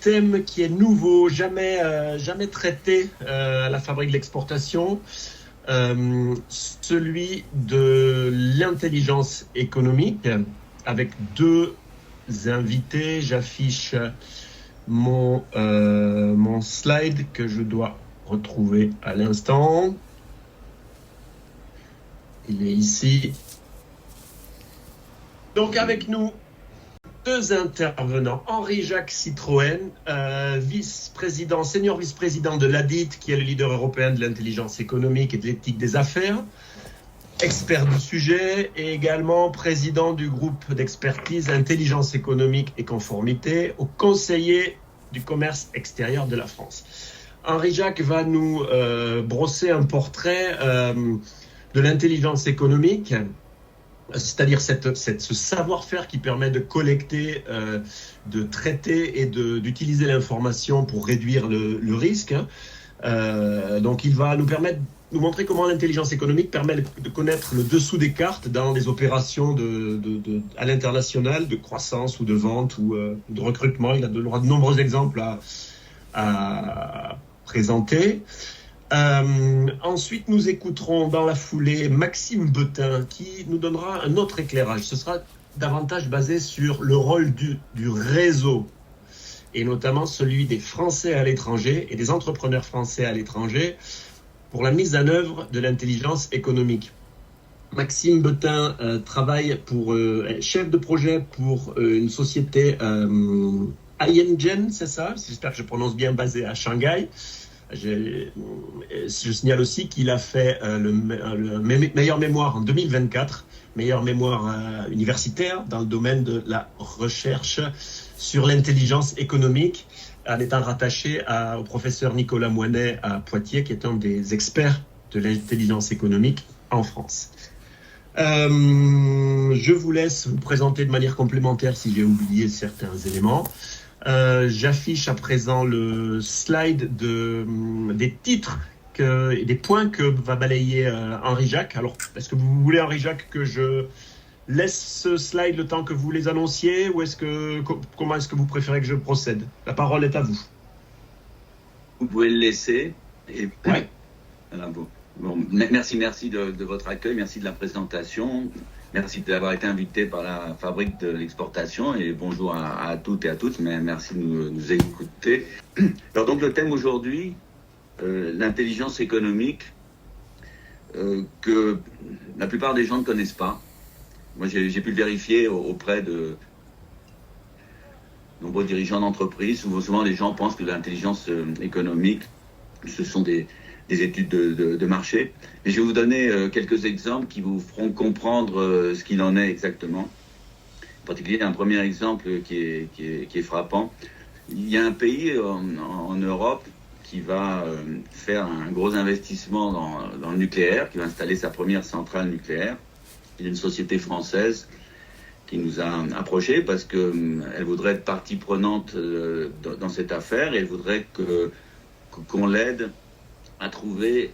thème qui est nouveau, jamais traité à la Fabrique de l'exportation, celui de l'intelligence économique, avec deux invités. J'affiche mon slide que je dois retrouver à l'instant. Il est ici. Donc avec nous, deux intervenants. Henri-Jacques Citroën, senior vice-président de l'ADIT, qui est le leader européen de l'intelligence économique et de l'éthique des affaires, expert du sujet, et également président du groupe d'expertise intelligence économique et conformité au conseiller du commerce extérieur de la France. Henri-Jacques va nous brosser un portrait de l'intelligence économique, c'est-à-dire ce savoir-faire qui permet de collecter, de traiter et d'utiliser l'information pour réduire le risque. Donc il va nous montrer comment l'intelligence économique permet de connaître le dessous des cartes dans des opérations à l'international de croissance ou de vente ou de recrutement. Il a de nombreux exemples à présenter. Ensuite, nous écouterons dans la foulée Maxime Betin qui nous donnera un autre éclairage. Ce sera davantage basé sur le rôle du réseau et notamment celui des Français à l'étranger et des entrepreneurs français à l'étranger pour la mise en œuvre de l'intelligence économique. Maxime Betin travaille pour chef de projet pour une société Iangen, c'est ça? J'espère que je prononce bien, basée à Shanghai. Je signale aussi qu'il a fait le meilleur mémoire en 2024, meilleur mémoire universitaire dans le domaine de la recherche sur l'intelligence économique, en étant rattaché au professeur Nicolas Moinet à Poitiers, qui est un des experts de l'intelligence économique en France. Je vous laisse vous présenter de manière complémentaire si j'ai oublié certains éléments. J'affiche à présent le slide des titres et des points que va balayer Henri-Jacques. Alors, est-ce que vous voulez, Henri-Jacques, que je laisse ce slide le temps que vous les annonciez ou comment est-ce que vous préférez que je procède? La parole est à vous. Vous pouvez le laisser. Et... Ouais. Voilà, bon, merci de votre accueil, merci de la présentation. Merci d'avoir été invité par la Fabrique de l'exportation et bonjour à toutes et à tous, mais merci de nous écouter. Alors donc le thème aujourd'hui, l'intelligence économique, que la plupart des gens ne connaissent pas. Moi j'ai pu le vérifier auprès de nombreux dirigeants d'entreprise. Souvent les gens pensent que l'intelligence économique, ce sont des études de marché. Et je vais vous donner quelques exemples qui vous feront comprendre ce qu'il en est exactement. En particulier, un premier exemple qui est frappant. Il y a un pays en Europe qui va faire un gros investissement dans le nucléaire, qui va installer sa première centrale nucléaire. Il y a une société française qui nous a approchés parce qu'elle voudrait être partie prenante dans cette affaire et elle voudrait qu'on l'aide à trouver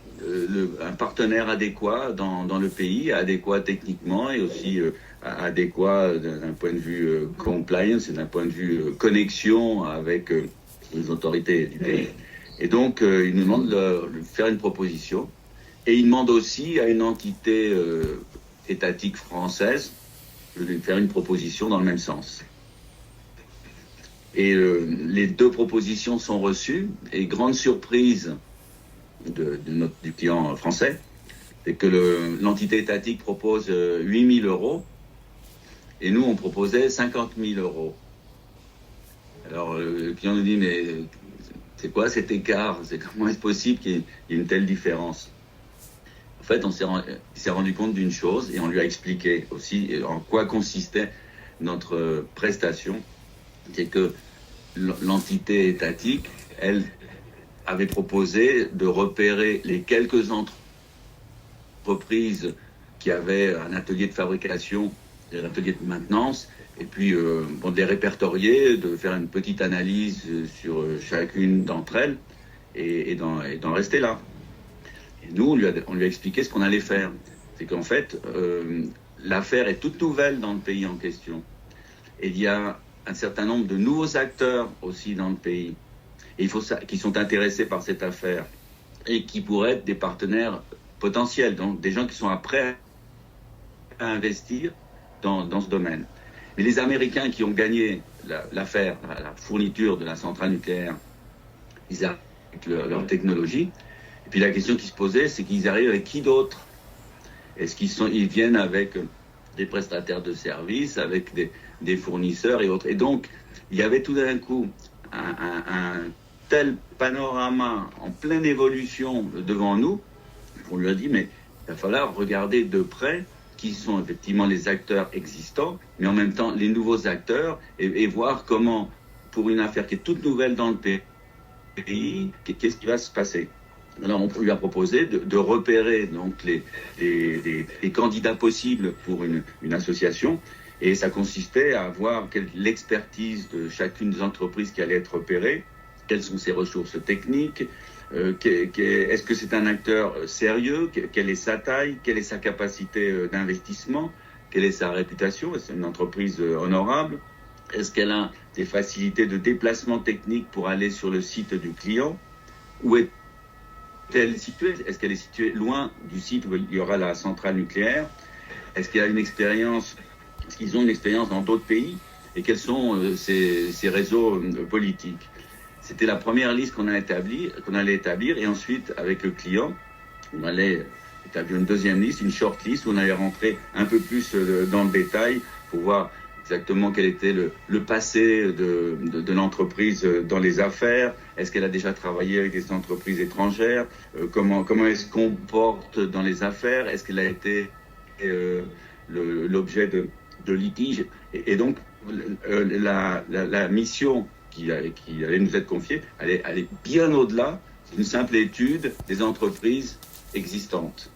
un partenaire adéquat dans le pays, adéquat techniquement et aussi adéquat d'un point de vue compliance et d'un point de vue connexion avec les autorités du pays. Et donc, il nous demande de faire une proposition et il demande aussi à une entité étatique française de lui faire une proposition dans le même sens. Et les deux propositions sont reçues et grande surprise du client français, c'est que l'entité étatique propose 8 000 euros et nous on proposait 50 000 euros. Alors le client nous dit mais c'est quoi cet écart? Comment est-ce possible qu'il y ait une telle différence? En fait il s'est rendu compte d'une chose et on lui a expliqué aussi en quoi consistait notre prestation. C'est que l'entité étatique, elle, avait proposé de repérer les quelques entreprises qui avaient un atelier de fabrication et un atelier de maintenance, et puis de les répertorier, de faire une petite analyse sur chacune d'entre elles, et d'en rester là. Et nous, on lui a expliqué ce qu'on allait faire. C'est qu'en fait, l'affaire est toute nouvelle dans le pays en question. Et il y a un certain nombre de nouveaux acteurs aussi dans le pays, et qui sont intéressés par cette affaire et qui pourraient être des partenaires potentiels, donc des gens qui sont prêts à investir dans ce domaine. Mais les Américains qui ont gagné l'affaire, la fourniture de la centrale nucléaire, ils arrivent avec leur technologie. Et puis la question qui se posait, c'est qu'ils arrivent avec qui d'autre? Est-ce ils viennent avec des prestataires de services, avec des fournisseurs et autres? Et donc, il y avait tout d'un coup un tel panorama en pleine évolution devant nous. On lui a dit, mais il va falloir regarder de près qui sont effectivement les acteurs existants, mais en même temps les nouveaux acteurs, et voir comment, pour une affaire qui est toute nouvelle dans le pays, qu'est-ce qui va se passer. Alors on lui a proposé de repérer donc les candidats possibles pour une association, et ça consistait à voir l'expertise de chacune des entreprises qui allait être repérée, quelles sont ses ressources techniques, est-ce que c'est un acteur sérieux, quelle est sa taille, quelle est sa capacité d'investissement, quelle est sa réputation, est-ce une entreprise honorable, est-ce qu'elle a des facilités de déplacement technique pour aller sur le site du client, où est-elle située, est-ce qu'elle est située loin du site où il y aura la centrale nucléaire, est-ce qu'il y a est-ce qu'ils ont une expérience dans d'autres pays, et quels sont ces réseaux politiques. C'était la première liste qu'on allait établir, et ensuite, avec le client, on allait établir une deuxième liste, une short list, où on allait rentrer un peu plus dans le détail pour voir exactement quel était le passé de l'entreprise dans les affaires. Est-ce qu'elle a déjà travaillé avec des entreprises étrangères? Comment elle se comporte dans les affaires? Est-ce qu'elle a été l'objet de litiges? Et donc, la mission qui allait nous être confiée allait bien au-delà d'une simple étude des entreprises existantes.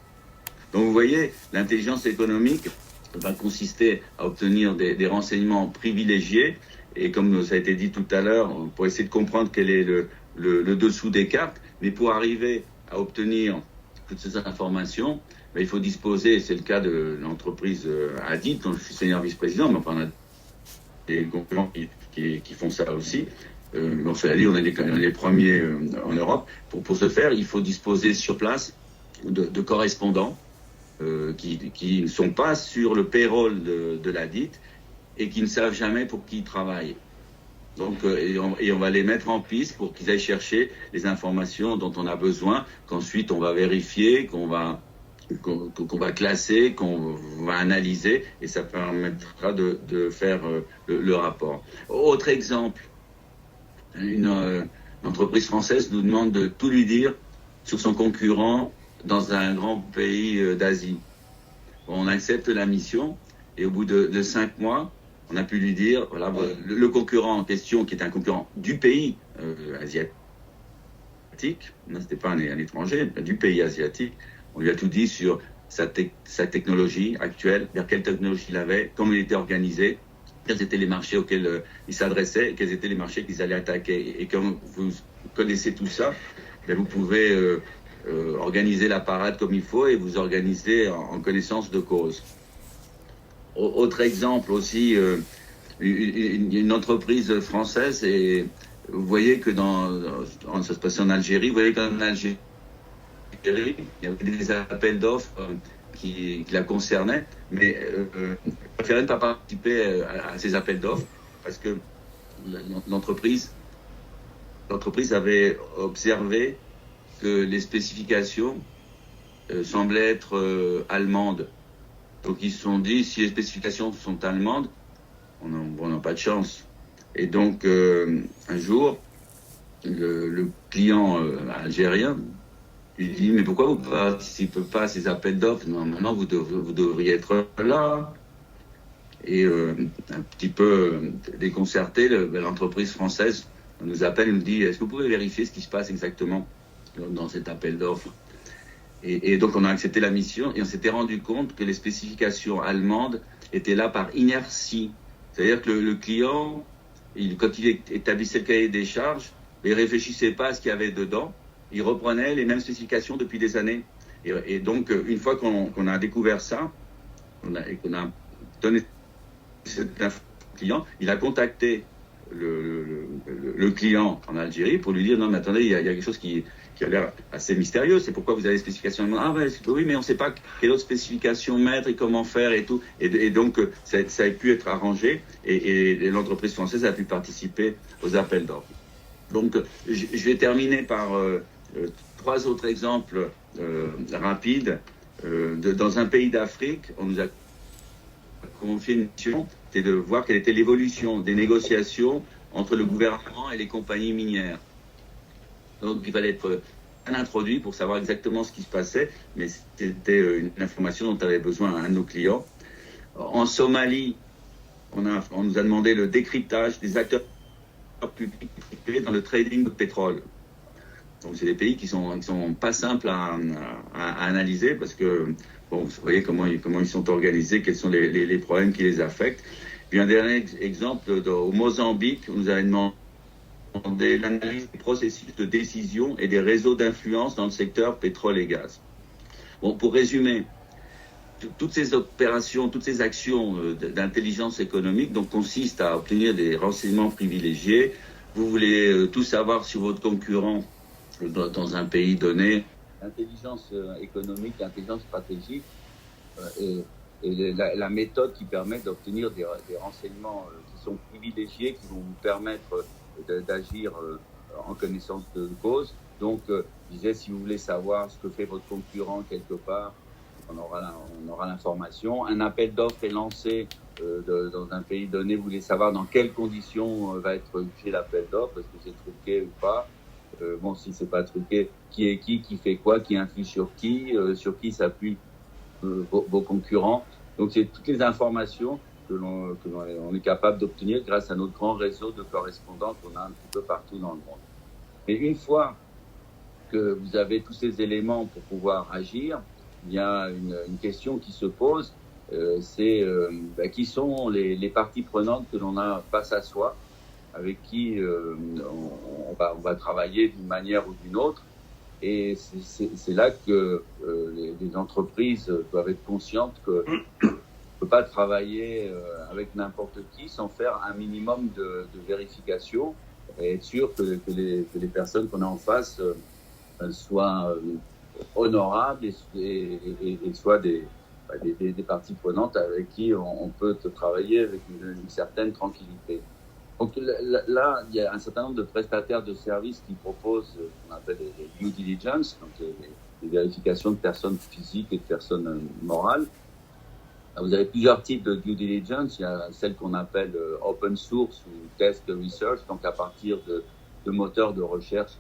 Donc vous voyez, l'intelligence économique va consister à obtenir des renseignements privilégiés, et comme ça a été dit tout à l'heure, pour essayer de comprendre quel est le dessous des cartes, mais pour arriver à obtenir toutes ces informations, il faut disposer, c'est le cas de l'entreprise Adit, dont je suis senior vice-président, mais enfin on a des concurrents qui font ça aussi. Cela dit, on est les premiers en Europe. Pour ce faire, il faut disposer sur place de correspondants qui ne sont pas sur le payroll de l'Adit et qui ne savent jamais pour qui ils travaillent. Donc, et on va les mettre en piste pour qu'ils aillent chercher les informations dont on a besoin, qu'ensuite on va vérifier, qu'on va classer, qu'on va analyser, et ça permettra de faire le rapport. Autre exemple, une entreprise française nous demande de tout lui dire sur son concurrent dans un grand pays d'Asie. On accepte la mission, et au bout de 5 mois, on a pu lui dire, voilà, le concurrent en question, qui est un concurrent du pays asiatique, non, c'était pas un étranger, du pays asiatique, on lui a tout dit sur sa technologie actuelle, vers quelle technologie il avait, comment il était organisé, quels étaient les marchés auxquels il s'adressait, quels étaient les marchés qu'ils allaient attaquer. Et comme vous connaissez tout ça, vous pouvez organiser la parade comme il faut et vous organiser en connaissance de cause. Autre exemple aussi, une entreprise française, et vous voyez que ça se passait en Algérie, vous voyez qu'en Algérie, il y avait des appels d'offres qui la concernaient, mais préférait ne pas participer à ces appels d'offres parce que l'entreprise avait observé que les spécifications semblaient être allemandes. Donc ils se sont dit, si les spécifications sont allemandes, on n'a pas de chance. Et donc un jour, le client algérien lui dit, mais pourquoi vous ne participez pas à ces appels d'offres? Normalement, vous devriez être là. Et un petit peu déconcerté, l'entreprise française nous appelle et nous dit, est-ce que vous pouvez vérifier ce qui se passe exactement dans cet appel d'offres? Et donc on a accepté la mission, et on s'était rendu compte que les spécifications allemandes étaient là par inertie. C'est-à-dire que le client, quand il établissait le cahier des charges, il ne réfléchissait pas à ce qu'il y avait dedans. Il reprenait les mêmes spécifications depuis des années. Et donc, une fois qu'on a découvert ça, qu'on a donné cette client, il a contacté le client en Algérie pour lui dire non mais attendez, il y a quelque chose qui a l'air assez mystérieux, c'est pourquoi vous avez des spécifications. Ah ben, oui, mais on ne sait pas quelle autre spécification mettre et comment faire et tout. Et donc ça a pu être arrangé et l'entreprise française a pu participer aux appels d'offres. Donc je vais terminer par 3 autres exemples rapides. Dans un pays d'Afrique, on nous a confié une mission, c'était de voir quelle était l'évolution des négociations entre le gouvernement et les compagnies minières. Donc il fallait être bien introduit pour savoir exactement ce qui se passait, mais c'était une information dont avait besoin un de nos clients. En Somalie, on nous a demandé le décryptage des acteurs publics dans le trading de pétrole. Donc c'est des pays qui sont pas simples à analyser parce que bon, vous voyez comment ils sont organisés, quels sont les problèmes qui les affectent. Puis un dernier exemple, au Mozambique, on nous avait demandé l'analyse des processus de décision et des réseaux d'influence dans le secteur pétrole et gaz. Bon, pour résumer, toutes ces opérations, toutes ces actions d'intelligence économique donc consistent à obtenir des renseignements privilégiés. Vous voulez tout savoir sur votre concurrent dans un pays donné. L'intelligence économique, l'intelligence stratégique et la méthode qui permet d'obtenir des renseignements qui sont privilégiés, qui vont vous permettre d'agir en connaissance de cause. Donc, je disais, si vous voulez savoir ce que fait votre concurrent quelque part, on aura l'information. Un appel d'offres est lancé dans un pays donné, vous voulez savoir dans quelles conditions va être fait l'appel d'offres, est-ce que c'est truqué ou pas. Bon, si c'est pas truqué, qui est qui fait quoi, qui influe sur qui s'appuient vos concurrents. Donc, c'est toutes les informations que l'on est capable d'obtenir grâce à notre grand réseau de correspondants qu'on a un petit peu partout dans le monde. Et une fois que vous avez tous ces éléments pour pouvoir agir, il y a une question qui se pose, c'est qui sont les parties prenantes que l'on a face à soi, avec qui on va travailler d'une manière ou d'une autre. Et c'est là que les entreprises doivent être conscientes qu'on ne peut pas travailler avec n'importe qui sans faire un minimum de vérification et être sûr que les personnes qu'on a en face soient honorables et soient des parties prenantes avec qui on peut travailler avec une certaine tranquillité. Donc là, il y a un certain nombre de prestataires de services qui proposent ce qu'on appelle les due diligence, donc les vérifications de personnes physiques et de personnes morales. Vous avez plusieurs types de due diligence. Il y a celle qu'on appelle open source ou test research, donc à partir de moteurs de recherche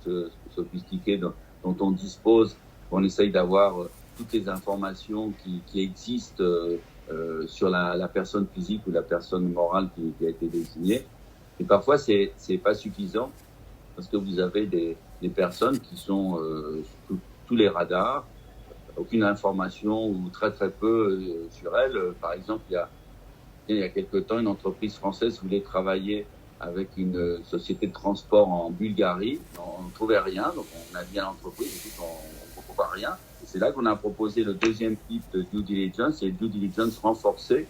sophistiqués dont on dispose, on essaye d'avoir toutes les informations qui existent sur la personne physique ou la personne morale qui a été désignée. Et parfois, c'est pas suffisant parce que vous avez des personnes qui sont sur tous les radars, aucune information ou très très peu sur elles. Par exemple, il y a quelque temps, une entreprise française voulait travailler avec une société de transport en Bulgarie. On ne trouvait rien, donc on a dit à l'entreprise, on ne trouve rien. Et c'est là qu'on a proposé le deuxième type de due diligence, c'est due diligence renforcée,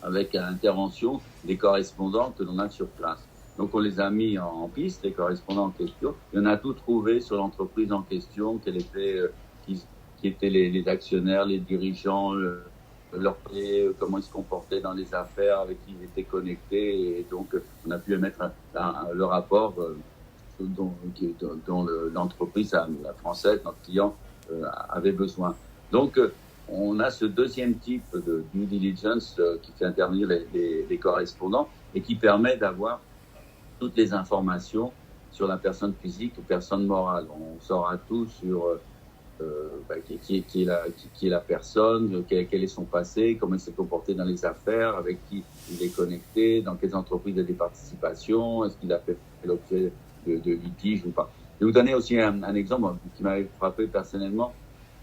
avec l'intervention des correspondants que l'on a sur place. Donc on les a mis en piste, les correspondants en question, et on a tout trouvé sur l'entreprise en question, qui étaient les actionnaires, les dirigeants, comment ils se comportaient dans les affaires, avec qui ils étaient connectés, et donc on a pu émettre le rapport dont l'entreprise la française, notre client, avait besoin. Donc on a ce deuxième type de due diligence qui fait intervenir les correspondants et qui permet d'avoir toutes les informations sur la personne physique ou personne morale. On saura tout sur qui est la personne, quel est son passé, comment il s'est comporté dans les affaires, avec qui il est connecté, dans quelles entreprises il a des participations, est-ce qu'il a fait l'objet de litiges ou pas. Je vais vous donner aussi un exemple qui m'avait frappé personnellement.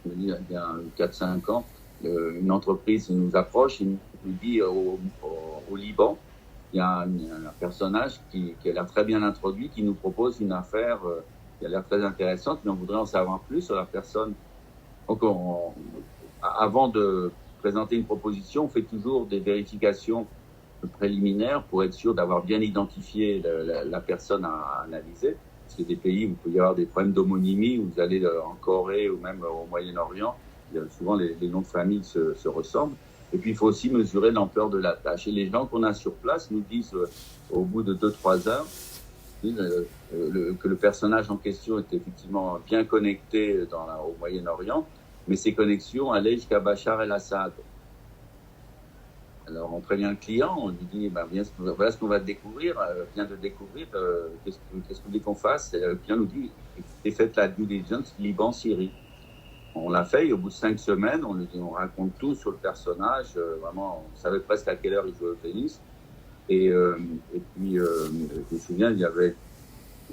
Il y a 4-5 ans, une entreprise nous approche et nous dit au Liban, il y a un personnage qui a l'air très bien introduit, qui nous propose une affaire qui a l'air très intéressante, mais on voudrait en savoir plus sur la personne. Donc, avant de présenter une proposition, on fait toujours des vérifications préliminaires pour être sûr d'avoir bien identifié la personne à analyser. Parce que des pays où il peut y avoir des problèmes d'homonymie, où vous allez en Corée ou même au Moyen-Orient, souvent les noms de famille se ressemblent. Et puis il faut aussi mesurer l'ampleur de la tâche. Et les gens qu'on a sur place nous disent au bout de 2-3 heures que le personnage en question est effectivement bien connecté au Moyen-Orient, mais ces connexions allaient jusqu'à Bachar el-Assad. Alors on prévient le client, on lui dit voilà ce qu'on va découvrir, vient de découvrir, qu'est-ce que vous voulez qu'on fasse? Et le client nous dit faites la due diligence Liban-Syrie. On l'a fait et au bout de 5 semaines, on raconte tout sur le personnage, vraiment on savait presque à quelle heure il jouait au tennis. Et puis je me souviens, il y avait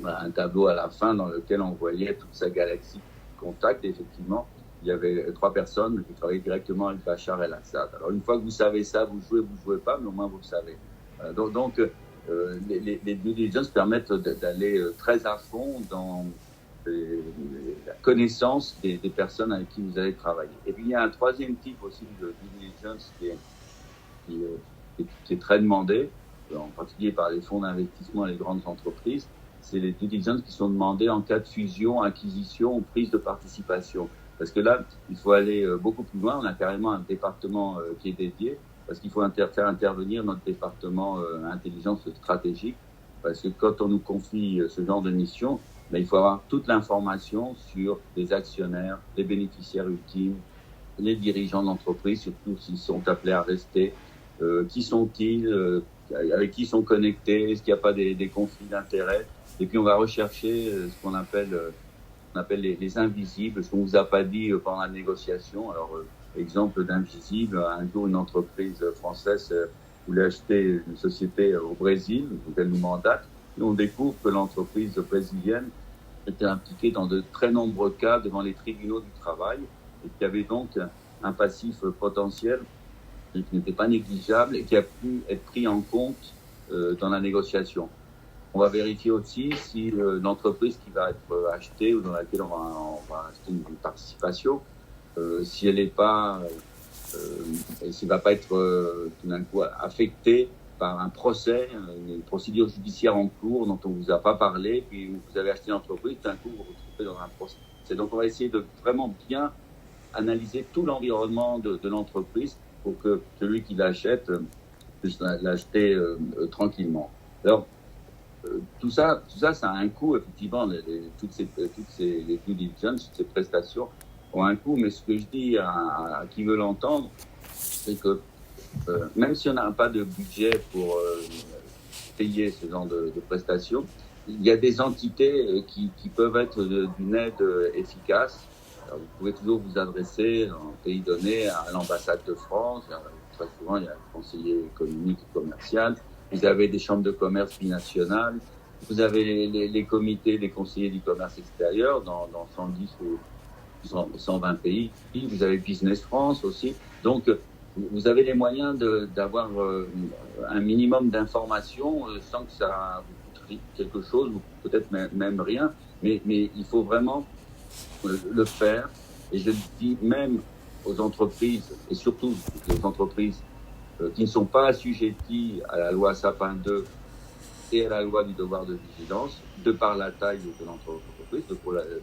un tableau à la fin dans lequel on voyait toute sa galaxie de contacts. Et effectivement, il y avait 3 personnes qui travaillaient directement avec Bachar el-Assad. Alors une fois que vous savez ça, vous jouez pas, mais au moins vous le savez. Donc les due diligence permettent d'aller très à fond dans la connaissance des personnes avec qui vous allez travailler. Et puis il y a un troisième type aussi de due diligence qui est très demandé, en particulier par les fonds d'investissement et les grandes entreprises. C'est les due diligence qui sont demandées en cas de fusion, acquisition ou prise de participation. Parce que là, il faut aller beaucoup plus loin. On a carrément un département qui est dédié, parce qu'il faut faire intervenir notre département intelligence stratégique. Parce que quand on nous confie ce genre de mission, il faut avoir toute l'information sur les actionnaires, les bénéficiaires ultimes, les dirigeants d'entreprise, surtout s'ils sont appelés à rester. Qui sont-ils, avec qui ils sont connectés, est-ce qu'il n'y a pas des conflits d'intérêts? Et puis on va rechercher ce qu'on appelle les invisibles, ce qu'on vous a pas dit pendant la négociation. Alors exemple d'invisible, un jour une entreprise française voulait acheter une société au Brésil, donc elle nous mandate, et on découvre que l'entreprise brésilienne était impliquée dans de très nombreux cas devant les tribunaux du travail, et qu'il y avait donc un passif potentiel qui n'était pas négligeable et qui a pu être pris en compte dans la négociation. On va vérifier aussi si l'entreprise qui va être achetée ou dans laquelle on va acheter une participation, si elle n'est pas, s'il ne va pas être tout d'un coup affectée par un procès, une procédure judiciaire en cours dont on ne vous a pas parlé, puis vous avez acheté l'entreprise, tout d'un coup vous vous retrouvez dans un procès. Donc on va essayer de vraiment bien analyser tout l'environnement de l'entreprise pour que celui qui l'achète puisse l'acheter tranquillement. Alors, tout ça, ça a un coût, effectivement. Toutes ces due diligence, toutes ces prestations ont un coût. Mais ce que je dis à qui veut l'entendre, c'est que même si on n'a pas de budget pour payer ce genre de prestations, il y a des entités qui peuvent être d'une aide efficace. Alors, vous pouvez toujours vous adresser en pays donné à l'ambassade de France. Très souvent, il y a un conseiller économique et commercial. Vous avez des chambres de commerce binationales. Vous avez les comités des conseillers du commerce extérieur dans 110 ou 120 pays. Vous avez Business France aussi. Donc, vous avez les moyens d'avoir un minimum d'informations sans que ça vous coûte quelque chose, ou peut-être même rien. Mais il faut vraiment le faire. Et je le dis même aux entreprises, et surtout aux entreprises qui ne sont pas assujettis à la loi Sapin 2 et à la loi du devoir de vigilance, de par la taille de l'entreprise.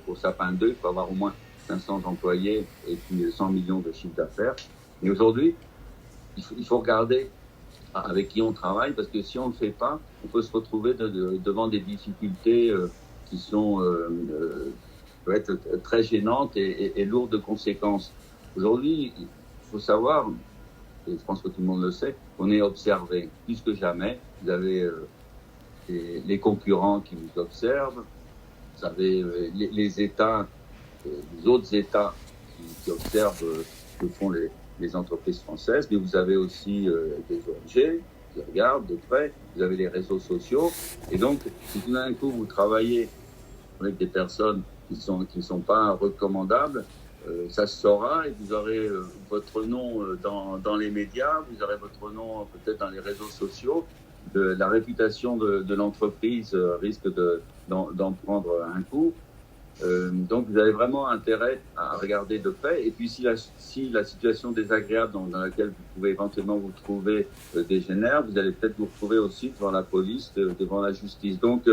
Pour Sapin 2, il faut avoir au moins 500 employés et puis 100 millions de chiffre d'affaires. Mais aujourd'hui, il faut regarder avec qui on travaille, parce que si on ne le fait pas, on peut se retrouver devant des difficultés qui sont peuvent être très gênantes et lourdes de conséquences. Aujourd'hui, il faut savoir, et je pense que tout le monde le sait, qu'on est observé plus que jamais. Vous avez les concurrents qui vous observent, vous avez les États, les autres États qui observent ce que font les entreprises françaises, mais vous avez aussi des ONG qui regardent de près, vous avez les réseaux sociaux, et donc si tout d'un coup vous travaillez avec des personnes qui sont pas recommandables, ça se saura, et vous aurez votre nom dans les médias, vous aurez votre nom peut-être dans les réseaux sociaux. La réputation de l'entreprise risque d'en prendre un coup. Donc vous avez vraiment intérêt à regarder de près. Et puis si la situation désagréable dans laquelle vous pouvez éventuellement vous trouver dégénère, vous allez peut-être vous retrouver aussi devant la police, devant la justice. Donc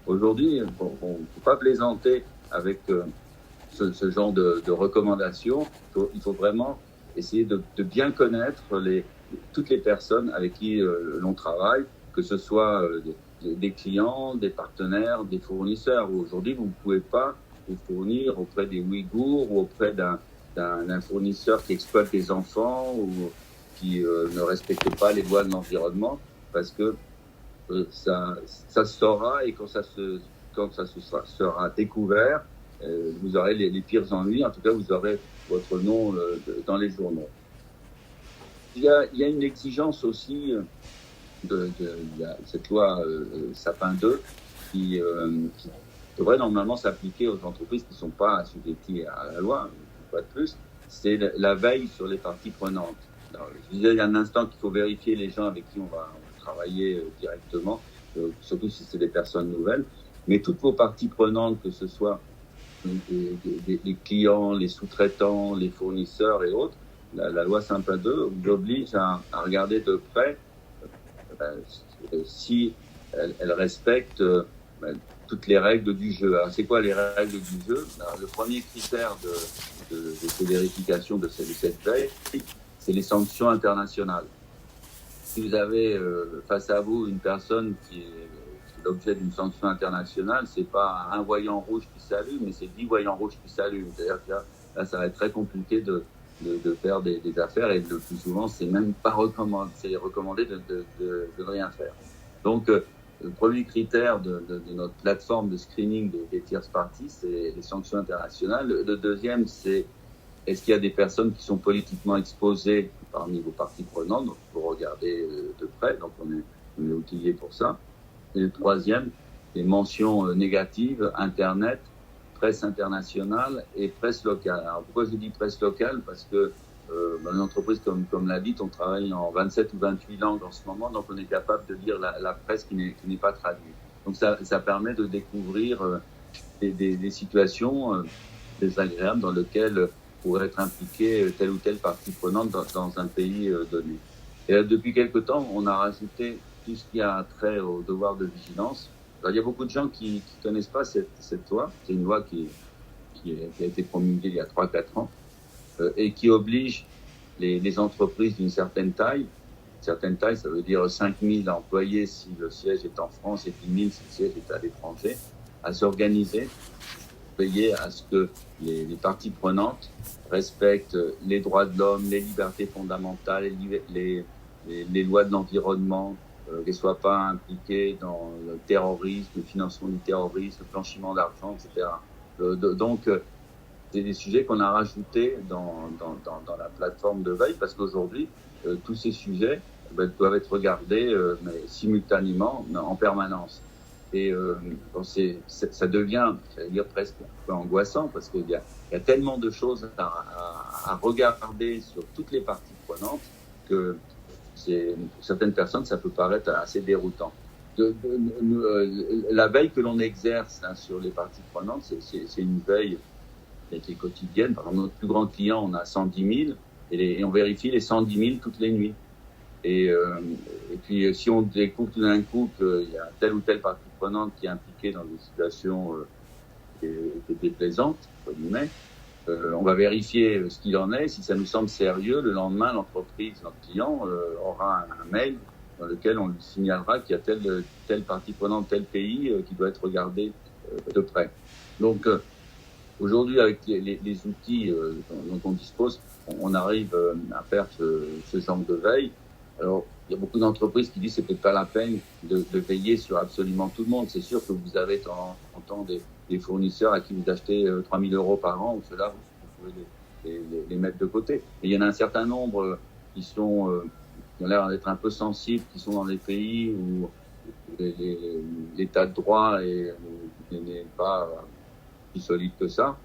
aujourd'hui, on ne faut pas plaisanter avec ce genre de recommandations. Il faut vraiment essayer de bien connaître toutes les personnes avec qui l'on travaille, que ce soit des clients, des partenaires, des fournisseurs. Aujourd'hui, vous ne pouvez pas vous fournir auprès des Ouïghours ou auprès d'un fournisseur qui exploite des enfants ou qui ne respecte pas les lois de l'environnement, parce que ça se saura, et quand ça sera découvert, vous aurez les pires ennuis. En tout cas, vous aurez votre nom dans les journaux. Il y a une exigence aussi de cette loi Sapin 2 qui devrait normalement s'appliquer aux entreprises qui ne sont pas assujetties à la loi, pas de plus. C'est la veille sur les parties prenantes. Alors, je disais il y a un instant qu'il faut vérifier les gens avec qui on va travailler directement, surtout si c'est des personnes nouvelles. Mais toutes vos parties prenantes, que ce soit les clients, les sous-traitants, les fournisseurs et autres, la loi Sapin 2 vous oblige à regarder de près si elle respecte toutes les règles du jeu. Alors, c'est quoi les règles du jeu? Alors, le premier critère de ces vérifications de cette veille, c'est les sanctions internationales. Si vous avez face à vous une personne qui est l'objet d'une sanction internationale, c'est pas un voyant rouge qui s'allume, mais c'est 10 voyants rouges qui s'allument. C'est-à-dire que là, ça va être très compliqué de faire des affaires, et le plus souvent, c'est même pas recommandé. C'est recommandé de ne rien faire. Donc, le premier critère de notre plateforme de screening des tierces parties, c'est les sanctions internationales. Le deuxième, c'est est-ce qu'il y a des personnes qui sont politiquement exposées parmi vos parties prenantes? Donc, il faut regarder de près. Donc, on est outillé pour ça. Et le troisième, les mentions négatives, Internet, presse internationale et presse locale. Alors, pourquoi je dis presse locale? Parce que dans une entreprise comme l'a dit, on travaille en 27 ou 28 langues en ce moment, donc on est capable de lire la presse qui n'est pas traduite. Donc ça permet de découvrir des situations désagréables dans lesquelles pourrait être impliquée telle ou telle partie prenante dans un pays donné. Et là, depuis quelque temps, on a rajouté tout ce qui a trait au devoir de vigilance. Alors, il y a beaucoup de gens qui connaissent pas cette loi. C'est une loi qui a été promulguée il y a 3-4 ans et qui oblige les entreprises d'une certaine taille. Certaine taille, ça veut dire 5000 employés si le siège est en France et puis 1000 si le siège est à l'étranger, à s'organiser, veiller à ce que les parties prenantes respectent les droits de l'homme, les libertés fondamentales, les lois de l'environnement, ne soient pas impliquées dans le terrorisme, le financement du terrorisme, le blanchiment d'argent, etc. Donc, c'est des sujets qu'on a rajoutés dans la plateforme de veille, parce qu'aujourd'hui, tous ces sujets doivent être regardés mais simultanément, en permanence. Et ça devient, j'allais dire, presque un peu angoissant, parce qu'il y a tellement de choses à regarder sur toutes les parties prenantes que pour certaines personnes, ça peut paraître assez déroutant. La veille que l'on exerce sur les parties prenantes, c'est une veille qui est quotidienne. Par exemple, notre plus grand client, on a 110 000 et on vérifie les 110 000 toutes les nuits. Et puis, si on découvre tout d'un coup qu'il y a telle ou telle partie prenante qui est impliquée dans des situations déplaisantes, entre guillemets, on va vérifier ce qu'il en est. Si ça nous semble sérieux, le lendemain, l'entreprise, notre client, aura un mail dans lequel on lui signalera qu'il y a telle partie prenante, tel pays qui doit être regardé de près. Donc, aujourd'hui, avec les outils dont on dispose, on arrive à faire ce genre de veille. Alors, il y a beaucoup d'entreprises qui disent que c'est peut-être pas la peine de veiller sur absolument tout le monde. C'est sûr que vous avez en temps des fournisseurs à qui vous achetez 3 000 euros par an, ou cela, vous pouvez les mettre de côté. Et il y en a un certain nombre qui ont l'air d'être un peu sensibles, qui sont dans des pays où l'état de droit n'est pas plus solide que ça.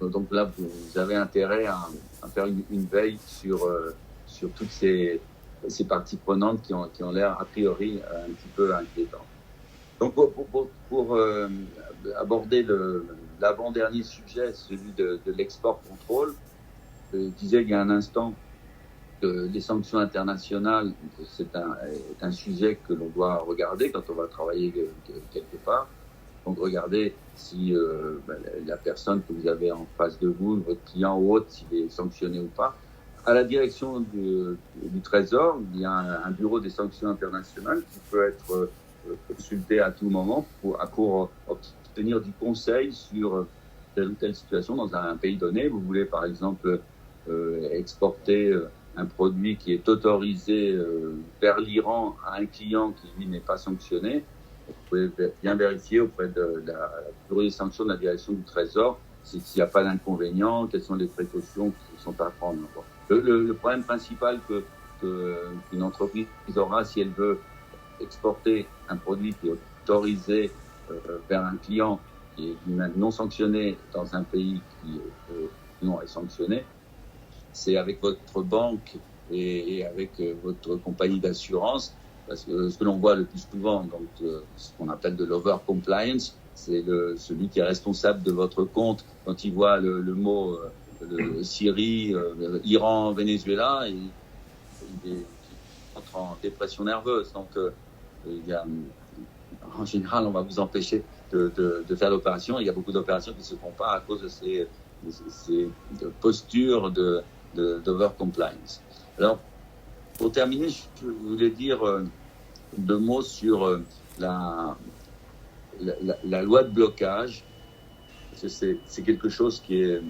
Donc là, vous avez intérêt à faire une veille sur toutes ces parties prenantes qui ont l'air a priori un petit peu inquiétantes. Donc pour aborder l'avant-dernier sujet, celui de l'export contrôle. Je disais il y a un instant que les sanctions internationales, c'est un sujet que l'on doit regarder quand on va travailler quelque part. Donc regardez si la personne que vous avez en face de vous, votre client ou autre, s'il est sanctionné ou pas. À la direction du Trésor, il y a un bureau des sanctions internationales qui peut être consulté à tout moment pour obtenir du conseil sur telle ou telle situation dans un pays donné. Vous voulez par exemple exporter un produit qui est autorisé vers l'Iran à un client qui lui n'est pas sanctionné. Vous pouvez bien vérifier auprès de la bureau des sanctions de la direction du Trésor s'il n'y a pas d'inconvénient, quelles sont les précautions qui sont à prendre. Le problème principal qu'une entreprise aura si elle veut exporter un produit qui est autorisé vers un client qui est non sanctionné dans un pays qui non est sanctionné, c'est avec votre banque et avec votre compagnie d'assurance, parce que ce que l'on voit le plus souvent, donc ce qu'on appelle de l'over-compliance, c'est celui qui est responsable de votre compte quand il voit le mot Syrie, Iran, Venezuela, il entre en dépression nerveuse. Donc, en général, on va vous empêcher de faire l'opération. Il y a beaucoup d'opérations qui ne se font pas à cause de ces postures d'over-compliance. Alors, pour terminer, je voulais dire 2 mots sur la loi de blocage. C'est quelque chose qui est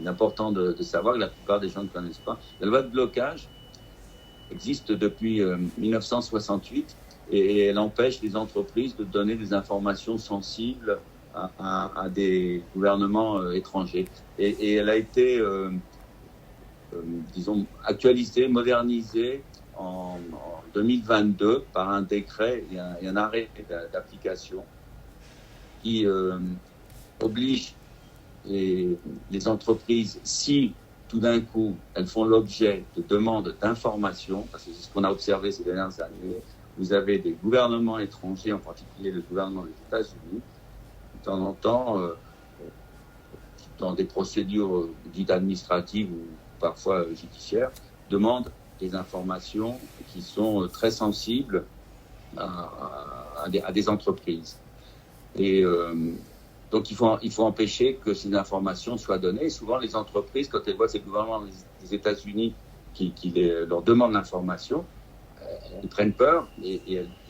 important de savoir, que la plupart des gens ne connaissent pas. La loi de blocage existe depuis 1968 et elle empêche les entreprises de donner des informations sensibles à des gouvernements étrangers. Et elle a été, disons, actualisée, modernisée en 2022 par un décret et un arrêt d'application qui oblige les entreprises, si tout d'un coup elles font l'objet de demandes d'informations, parce que c'est ce qu'on a observé ces dernières années, vous avez des gouvernements étrangers, en particulier le gouvernement des États-Unis, de temps en temps, dans des procédures dites administratives ou parfois judiciaires, demandent des informations qui sont très sensibles à des entreprises. Et donc il faut empêcher que ces informations soient données. Et souvent les entreprises, quand elles voient ces gouvernements des États-Unis qui leur demandent l'information, elles prennent peur et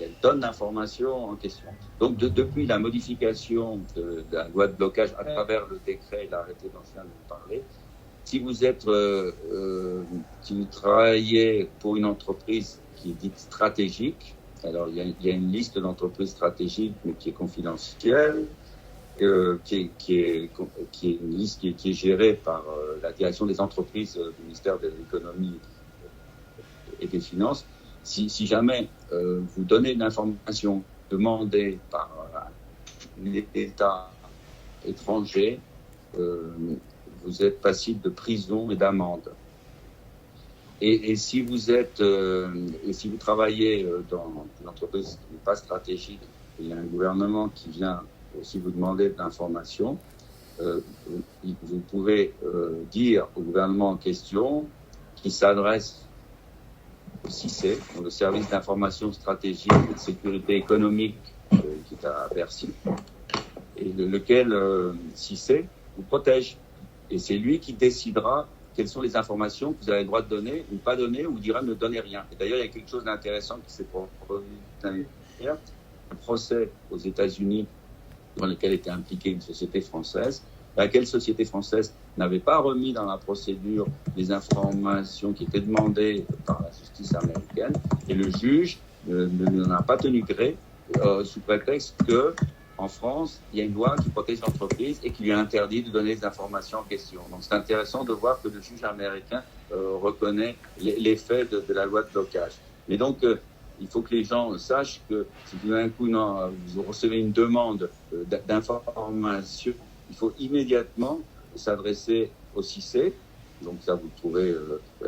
elles donnent l'information en question. Donc depuis la modification de la loi de blocage à travers le décret et l'arrêté dont je viens de vous parler, si vous travaillez pour une entreprise qui est dite stratégique, alors il y a une liste d'entreprises stratégiques mais qui est confidentielle, qui est une liste qui est gérée par la direction des entreprises du ministère de l'économie et des finances. Si jamais vous donnez une information demandée par un État étranger, vous êtes passible de prison et d'amende. Et si vous travaillez dans une entreprise qui n'est pas stratégique, il y a un gouvernement qui vient aussi vous demander de l'information, vous pouvez dire au gouvernement en question qu'il s'adresse au CICE, le service d'information stratégique et de sécurité économique qui est à Bercy, et lequel CICE vous protège. Et c'est lui qui décidera quelles sont les informations que vous avez le droit de donner ou pas donner, ou dira ne donnez rien. Et d'ailleurs, il y a quelque chose d'intéressant qui s'est produit hier, un procès aux États-Unis dans lequel était impliquée une société française, laquelle société française n'avait pas remis dans la procédure les informations qui étaient demandées par la justice américaine, et le juge n'en a pas tenu gré sous prétexte que en France, il y a une loi qui protège l'entreprise et qui lui interdit de donner les informations en question. Donc c'est intéressant de voir que le juge américain reconnaît les faits de la loi de blocage. Mais donc, il faut que les gens sachent que si tout d'un coup vous recevez une demande d'information, il faut immédiatement s'adresser au CICE. Donc ça, vous trouvez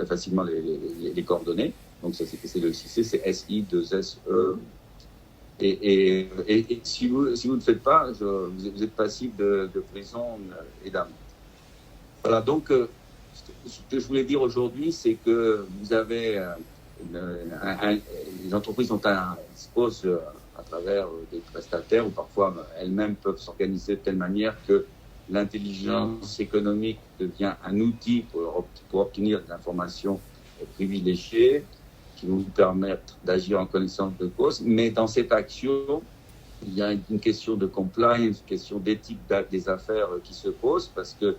facilement les coordonnées. Donc ça, c'est le CICE, c'est SI2SE. Et si vous ne le faites pas, vous êtes passible de prison et d'amende. Voilà, donc ce que je voulais dire aujourd'hui, c'est que vous avez les entreprises disposent à travers des prestataires ou parfois elles-mêmes peuvent s'organiser de telle manière que l'intelligence économique devient un outil pour obtenir des informations privilégiées qui vont vous permettre d'agir en connaissance de cause. Mais dans cette action, il y a une question de compliance, une question d'éthique des affaires qui se pose parce que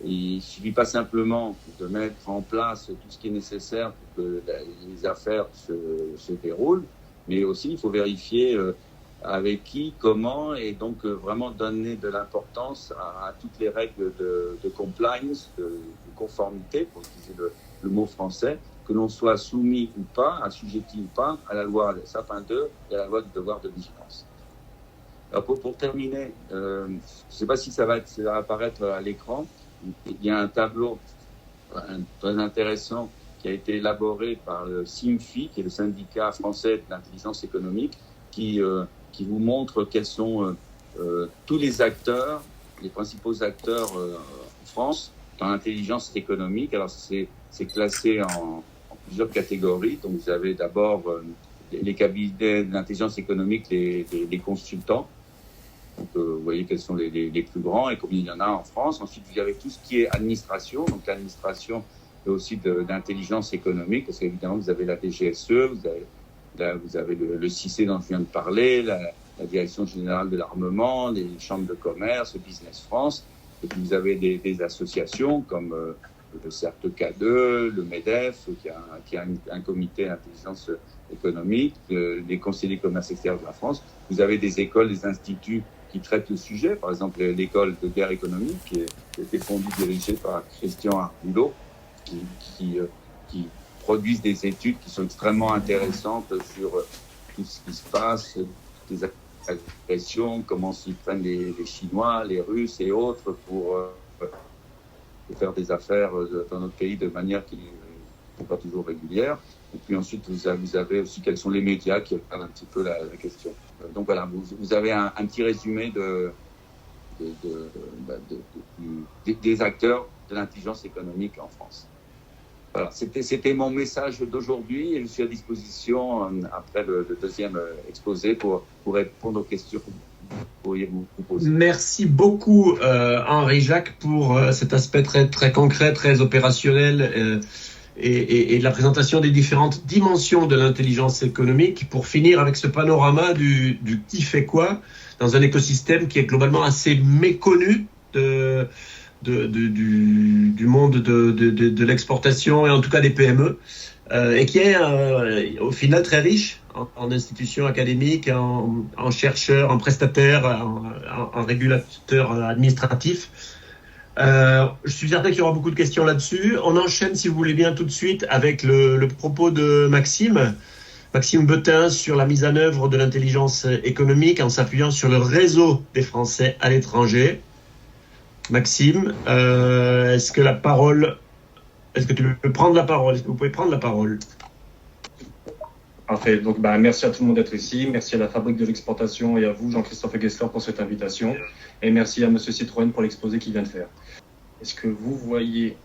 il ne suffit pas simplement de mettre en place tout ce qui est nécessaire pour que les affaires se déroulent, mais aussi il faut vérifier avec qui, comment, et donc vraiment donner de l'importance à toutes les règles de compliance, de conformité, pour utiliser le mot français, que l'on soit soumis ou pas, assujetti ou pas à la loi Sapin 2 et à la loi du devoir de vigilance. Alors pour terminer, je ne sais pas si ça va apparaître à l'écran. Il y a un tableau très intéressant qui a été élaboré par le SIMFI, qui est le syndicat français de l'intelligence économique, qui vous montre quels sont tous les acteurs, les principaux acteurs en France dans l'intelligence économique. Alors c'est classé en plusieurs catégories. Donc vous avez d'abord les cabinets d'intelligence économique, les consultants. Donc, vous voyez quels sont les plus grands et combien il y en a en France. Ensuite, vous avez tout ce qui est administration. Donc, l'administration et aussi d'intelligence économique, parce qu'évidemment, vous avez la DGSE, vous avez le CICE dont je viens de parler, la Direction générale de l'armement, les chambres de commerce, le Business France. Et puis, vous avez des associations comme le CERT-K2, le MEDEF, qui a un comité d'intelligence économique, les conseillers des commerces extérieurs de la France. Vous avez des écoles, des instituts qui traitent le sujet, par exemple l'école de guerre économique qui a été fondée, dirigée par Christian Arboulot, qui produisent des études qui sont extrêmement intéressantes sur tout ce qui se passe, les agressions, comment s'y prennent les Chinois, les Russes et autres pour faire des affaires dans notre pays de manière qui n'est pas toujours régulière. Et puis ensuite, vous avez aussi quels sont les médias qui regardent un petit peu la question. Donc voilà, vous avez un petit résumé des acteurs de l'intelligence économique en France. Voilà, c'était mon message d'aujourd'hui et je suis à disposition après le deuxième exposé pour répondre aux questions que vous pourriez vous poser. Merci beaucoup Henri-Jacques pour cet aspect très, très concret, très opérationnel et de la présentation des différentes dimensions de l'intelligence économique pour finir avec ce panorama du qui fait quoi dans un écosystème qui est globalement assez méconnu du monde de l'exportation et en tout cas des PME et qui est au final très riche en institutions académiques, en chercheurs, en prestataires, en régulateurs administratifs. Je suis certain qu'il y aura beaucoup de questions là-dessus. On enchaîne, si vous voulez bien, tout de suite avec le propos de Maxime Beutin sur la mise en œuvre de l'intelligence économique en s'appuyant sur le réseau des Français à l'étranger. Maxime, est-ce que tu peux prendre la parole? Est-ce que vous pouvez prendre la parole? Parfait. Donc, merci à tout le monde d'être ici. Merci à la Fabrique de l'exportation et à vous, Jean-Christophe Gessler, pour cette invitation. Et merci à Monsieur Citroën pour l'exposé qu'il vient de faire. Est-ce que vous voyez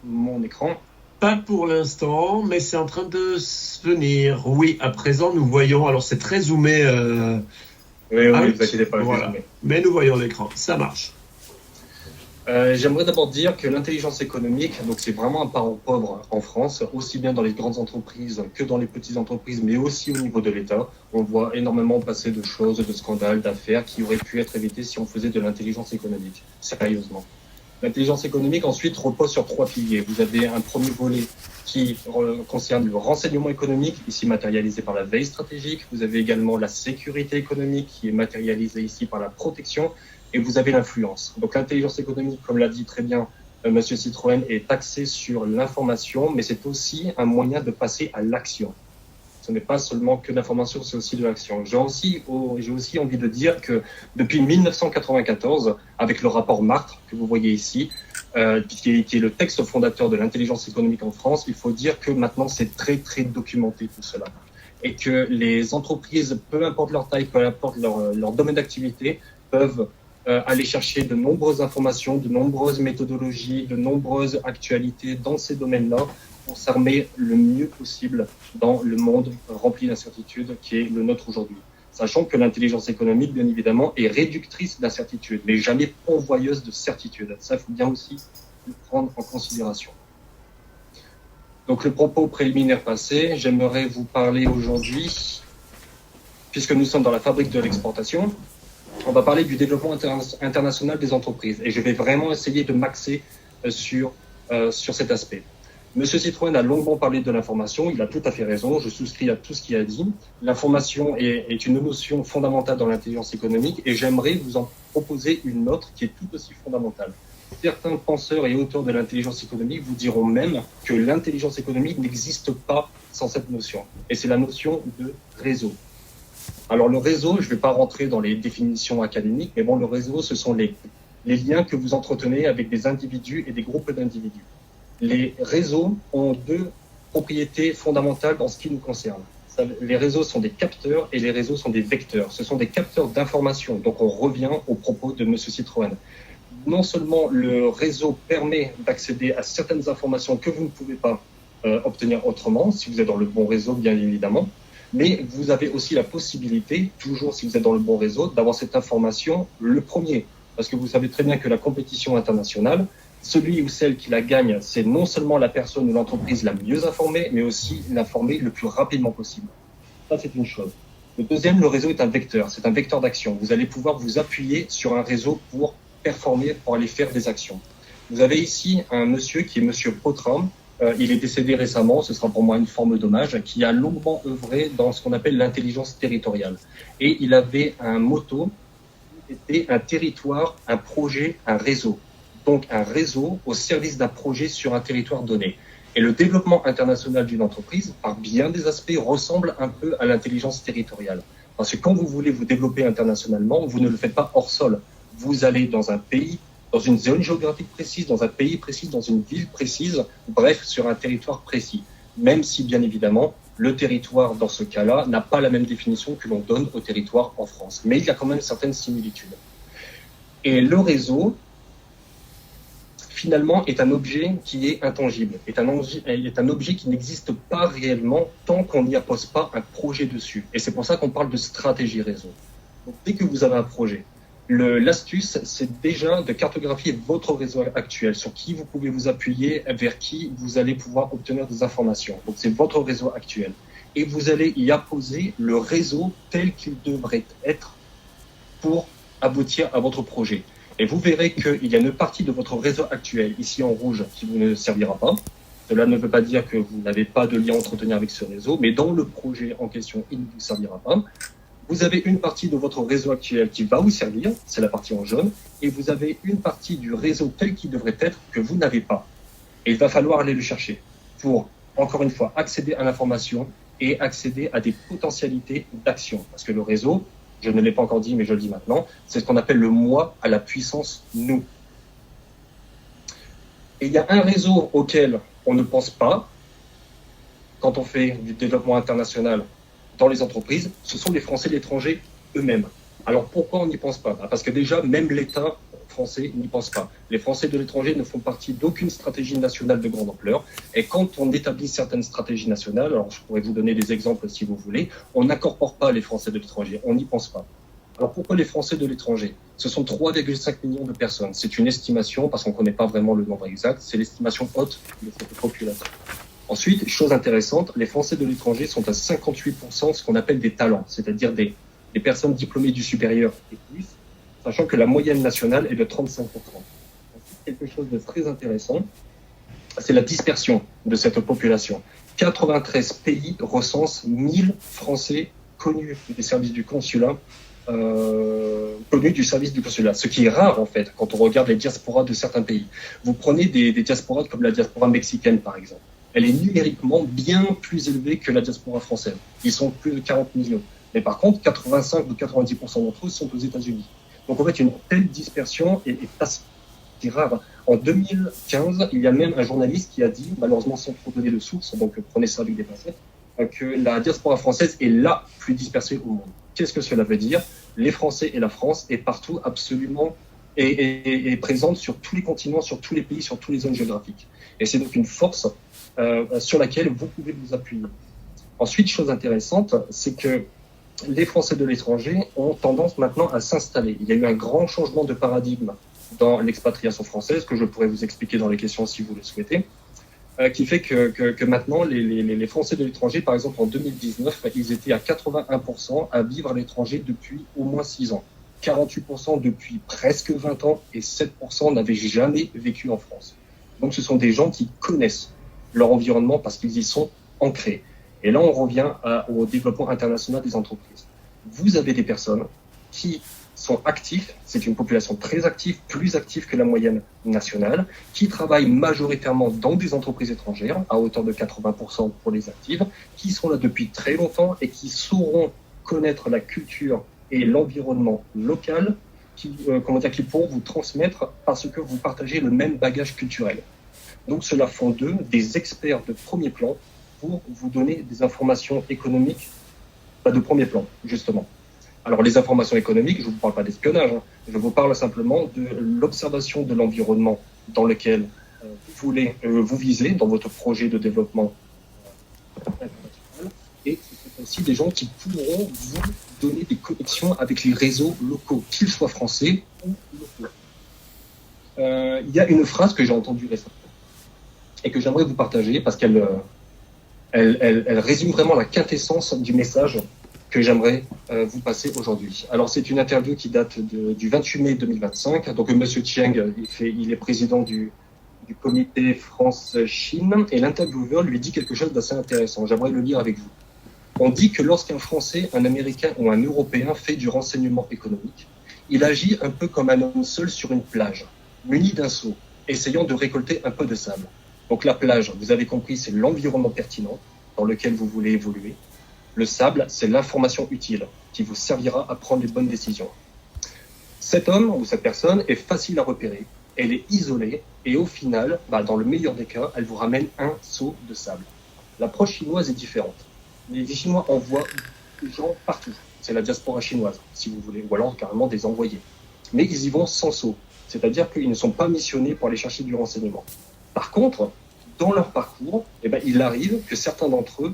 mon écran? Pas pour l'instant, mais c'est en train de se venir. Oui, à présent, nous voyons. Alors, c'est très zoomé. Oui, ne vous inquiétez pas. Voilà. Mais nous voyons l'écran. Ça marche. J'aimerais d'abord dire que l'intelligence économique, donc c'est vraiment un parent pauvre en France, aussi bien dans les grandes entreprises que dans les petites entreprises, mais aussi au niveau de l'État. On voit énormément passer de choses, de scandales, d'affaires qui auraient pu être évitées si on faisait de l'intelligence économique, sérieusement. L'intelligence économique, ensuite, repose sur 3 piliers. Vous avez un premier volet qui concerne le renseignement économique, ici matérialisé par la veille stratégique. Vous avez également la sécurité économique, qui est matérialisée ici par la protection. Et vous avez l'influence. Donc l'intelligence économique, comme l'a dit très bien Monsieur Citroën, est axée sur l'information, mais c'est aussi un moyen de passer à l'action. Ce n'est pas seulement que l'information, c'est aussi de l'action. J'ai aussi envie de dire que depuis 1994, avec le rapport Martre que vous voyez ici, qui est le texte fondateur de l'intelligence économique en France, il faut dire que maintenant c'est très très documenté tout cela. et que les entreprises, peu importe leur taille, peu importe leur domaine d'activité, peuvent aller chercher de nombreuses informations, de nombreuses méthodologies, de nombreuses actualités dans ces domaines-là pour s'armer le mieux possible dans le monde rempli d'incertitudes qui est le nôtre aujourd'hui. Sachant que l'intelligence économique, bien évidemment, est réductrice d'incertitudes, mais jamais pourvoyeuse de certitudes. Ça, il faut bien aussi le prendre en considération. Donc, le propos préliminaire passé, j'aimerais vous parler aujourd'hui, puisque nous sommes dans la fabrique de l'exportation, on va parler du développement international des entreprises. Et je vais vraiment essayer de m'axer sur cet aspect. Monsieur Citroën a longuement parlé de l'information, il a tout à fait raison, je souscris à tout ce qu'il a dit. L'information est une notion fondamentale dans l'intelligence économique et j'aimerais vous en proposer une autre qui est tout aussi fondamentale. Certains penseurs et auteurs de l'intelligence économique vous diront même que l'intelligence économique n'existe pas sans cette notion. Et c'est la notion de réseau. Alors le réseau, je ne vais pas rentrer dans les définitions académiques, mais bon, le réseau, ce sont les liens que vous entretenez avec des individus et des groupes d'individus. Les réseaux ont deux propriétés fondamentales dans ce qui nous concerne. Les réseaux sont des capteurs et les réseaux sont des vecteurs. Ce sont des capteurs d'informations. Donc on revient au propos de M. Citroën. Non seulement le réseau permet d'accéder à certaines informations que vous ne pouvez pas obtenir autrement, si vous êtes dans le bon réseau bien évidemment, mais vous avez aussi la possibilité, toujours si vous êtes dans le bon réseau, d'avoir cette information le premier. Parce que vous savez très bien que la compétition internationale, celui ou celle qui la gagne, c'est non seulement la personne ou l'entreprise la mieux informée, mais aussi l'informer le plus rapidement possible. Ça, c'est une chose. Le deuxième, le réseau est un vecteur. C'est un vecteur d'action. Vous allez pouvoir vous appuyer sur un réseau pour performer, pour aller faire des actions. Vous avez ici un monsieur qui est monsieur Potram. Il est décédé récemment, ce sera pour moi une forme d'hommage, qui a longuement œuvré dans ce qu'on appelle l'intelligence territoriale. Et il avait un motto qui était un territoire, un projet, un réseau. Donc un réseau au service d'un projet sur un territoire donné. Et le développement international d'une entreprise, par bien des aspects, ressemble un peu à l'intelligence territoriale. Parce que quand vous voulez vous développer internationalement, vous ne le faites pas hors sol. Vous allez dans un pays, dans une zone géographique précise, dans un pays précis, dans une ville précise, bref, sur un territoire précis. Même si, bien évidemment, le territoire, dans ce cas-là, n'a pas la même définition que l'on donne au territoire en France. Mais il y a quand même certaines similitudes. Et le réseau, finalement, est un objet qui est intangible, est un objet qui n'existe pas réellement tant qu'on n'y appose pas un projet dessus. Et c'est pour ça qu'on parle de stratégie réseau. Donc, dès que vous avez un projet, l'astuce, c'est déjà de cartographier votre réseau actuel, sur qui vous pouvez vous appuyer, vers qui vous allez pouvoir obtenir des informations. Donc, c'est votre réseau actuel. Et vous allez y apposer le réseau tel qu'il devrait être pour aboutir à votre projet. Et vous verrez qu'il y a une partie de votre réseau actuel, ici en rouge, qui vous ne servira pas. Cela ne veut pas dire que vous n'avez pas de lien à entretenir avec ce réseau, mais dans le projet en question, il ne vous servira pas. Vous avez une partie de votre réseau actuel qui va vous servir, c'est la partie en jaune, et vous avez une partie du réseau tel qu'il devrait être que vous n'avez pas. Et il va falloir aller le chercher pour, encore une fois, accéder à l'information et accéder à des potentialités d'action. Parce que le réseau, je ne l'ai pas encore dit, mais je le dis maintenant, c'est ce qu'on appelle le moi à la puissance nous. Et il y a un réseau auquel on ne pense pas quand on fait du développement international dans les entreprises, ce sont les Français de l'étranger eux-mêmes. Alors pourquoi on n'y pense pas? Parce que déjà, même l'État français n'y pense pas. Les Français de l'étranger ne font partie d'aucune stratégie nationale de grande ampleur. Et quand on établit certaines stratégies nationales, alors je pourrais vous donner des exemples si vous voulez, on n'incorpore pas les Français de l'étranger, on n'y pense pas. Alors pourquoi les Français de l'étranger? Ce sont 3,5 millions de personnes. C'est une estimation, parce qu'on ne connaît pas vraiment le nombre exact, c'est l'estimation haute de cette population. Ensuite, chose intéressante, les Français de l'étranger sont à 58% ce qu'on appelle des talents, c'est-à-dire des personnes diplômées du supérieur et plus, sachant que la moyenne nationale est de 35%. Ensuite, quelque chose de très intéressant, c'est la dispersion de cette population. 93 pays recensent 1000 Français connus des services du consulat, ce qui est rare en fait quand on regarde les diasporas de certains pays. Vous prenez des diasporas comme la diaspora mexicaine par exemple. Elle est numériquement bien plus élevée que la diaspora française. Ils sont plus de 40 millions. Mais par contre, 85 ou 90% d'entre eux sont aux États-Unis. Donc en fait, une telle dispersion est assez rare. En 2015, il y a même un journaliste qui a dit, malheureusement sans trop donner de source, donc prenez ça avec des pincettes, que la diaspora française est la plus dispersée au monde. Qu'est-ce que cela veut dire? Les Français et la France est partout absolument est présente sur tous les continents, sur tous les pays, sur toutes les zones géographiques. Et c'est donc une force sur laquelle vous pouvez vous appuyer. Ensuite, chose intéressante, c'est que les Français de l'étranger ont tendance maintenant à s'installer. Il y a eu un grand changement de paradigme dans l'expatriation française, que je pourrais vous expliquer dans les questions si vous le souhaitez, qui fait que maintenant, les Français de l'étranger, par exemple en 2019, ils étaient à 81% à vivre à l'étranger depuis au moins 6 ans, 48% depuis presque 20 ans et 7% n'avaient jamais vécu en France. Donc ce sont des gens qui connaissent leur environnement parce qu'ils y sont ancrés. Et là, on revient au développement international des entreprises. Vous avez des personnes qui sont actifs, c'est une population très active, plus active que la moyenne nationale, qui travaillent majoritairement dans des entreprises étrangères, à hauteur de 80% pour les actives, qui sont là depuis très longtemps et qui sauront connaître la culture et l'environnement local, qui pourront vous transmettre parce que vous partagez le même bagage culturel. Donc cela font d'eux des experts de premier plan pour vous donner des informations économiques de premier plan, justement. Alors, les informations économiques, je ne vous parle pas d'espionnage, je vous parle simplement de l'observation de l'environnement dans lequel vous voulez vous viser dans votre projet de développement international. Et ce sont aussi des gens qui pourront vous donner des connexions avec les réseaux locaux, qu'ils soient français ou locaux. Il y a une phrase que j'ai entendue récemment et que j'aimerais vous partager parce qu'elle résume vraiment la quintessence du message que j'aimerais vous passer aujourd'hui. Alors, c'est une interview qui date du 28 mai 2025. Donc, M. Chiang, il est président du comité France-Chine et l'intervieweur lui dit quelque chose d'assez intéressant. J'aimerais le lire avec vous. On dit que lorsqu'un Français, un Américain ou un Européen fait du renseignement économique, il agit un peu comme un homme seul sur une plage, muni d'un seau, essayant de récolter un peu de sable. Donc la plage, vous avez compris, c'est l'environnement pertinent dans lequel vous voulez évoluer. Le sable, c'est l'information utile qui vous servira à prendre les bonnes décisions. Cet homme ou cette personne est facile à repérer, elle est isolée et au final, dans le meilleur des cas, elle vous ramène un seau de sable. L'approche chinoise est différente. Les Chinois envoient des gens partout. C'est la diaspora chinoise, si vous voulez, ou alors carrément des envoyés. Mais ils y vont sans seau, c'est-à-dire qu'ils ne sont pas missionnés pour aller chercher du renseignement. Par contre, dans leur parcours, il arrive que certains d'entre eux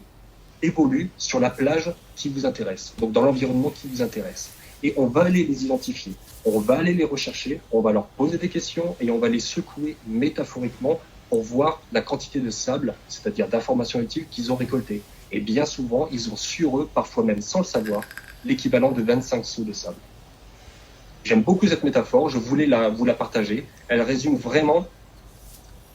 évoluent sur la plage qui vous intéresse, donc dans l'environnement qui vous intéresse. Et on va aller les identifier, on va aller les rechercher, on va leur poser des questions et on va les secouer métaphoriquement pour voir la quantité de sable, c'est-à-dire d'informations utiles qu'ils ont récoltées. Et bien souvent, ils ont sur eux, parfois même sans le savoir, l'équivalent de 25 seaux de sable. J'aime beaucoup cette métaphore, je voulais vous la partager. Elle résume vraiment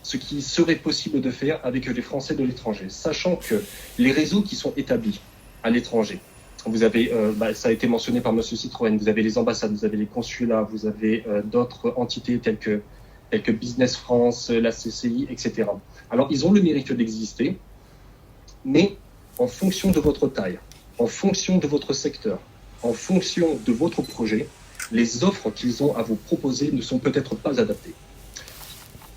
ce qui serait possible de faire avec les Français de l'étranger, sachant que les réseaux qui sont établis à l'étranger, vous avez, ça a été mentionné par M. Citroën, vous avez les ambassades, vous avez les consulats, vous avez d'autres entités telles que Business France, la CCI, etc. Alors, ils ont le mérite d'exister, mais en fonction de votre taille, en fonction de votre secteur, en fonction de votre projet, les offres qu'ils ont à vous proposer ne sont peut-être pas adaptées.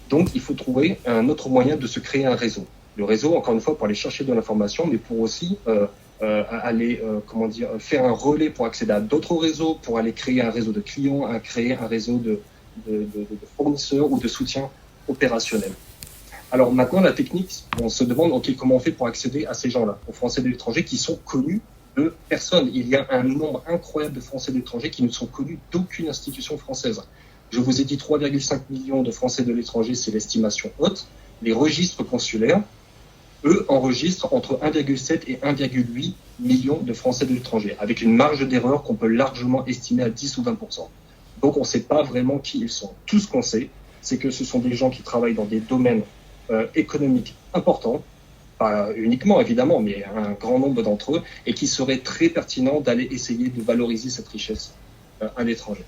Donc, il faut trouver un autre moyen de se créer un réseau. Le réseau, encore une fois, pour aller chercher de l'information, mais pour aussi aller, faire un relais pour accéder à d'autres réseaux, pour aller créer un réseau de clients, créer un réseau de fournisseurs ou de soutien opérationnel. Alors maintenant, la technique, on se demande comment on fait pour accéder à ces gens-là, aux Français de l'étranger qui sont connus de personne. Il y a un nombre incroyable de Français de l'étranger qui ne sont connus d'aucune institution française. Je vous ai dit 3,5 millions de Français de l'étranger, c'est l'estimation haute. Les registres consulaires, eux, enregistrent entre 1,7 et 1,8 millions de Français de l'étranger, avec une marge d'erreur qu'on peut largement estimer à 10 ou 20%. Donc on ne sait pas vraiment qui ils sont. Tout ce qu'on sait, c'est que ce sont des gens qui travaillent dans des domaines économiques importants, pas uniquement évidemment, mais un grand nombre d'entre eux, et qui serait très pertinent d'aller essayer de valoriser cette richesse à l'étranger.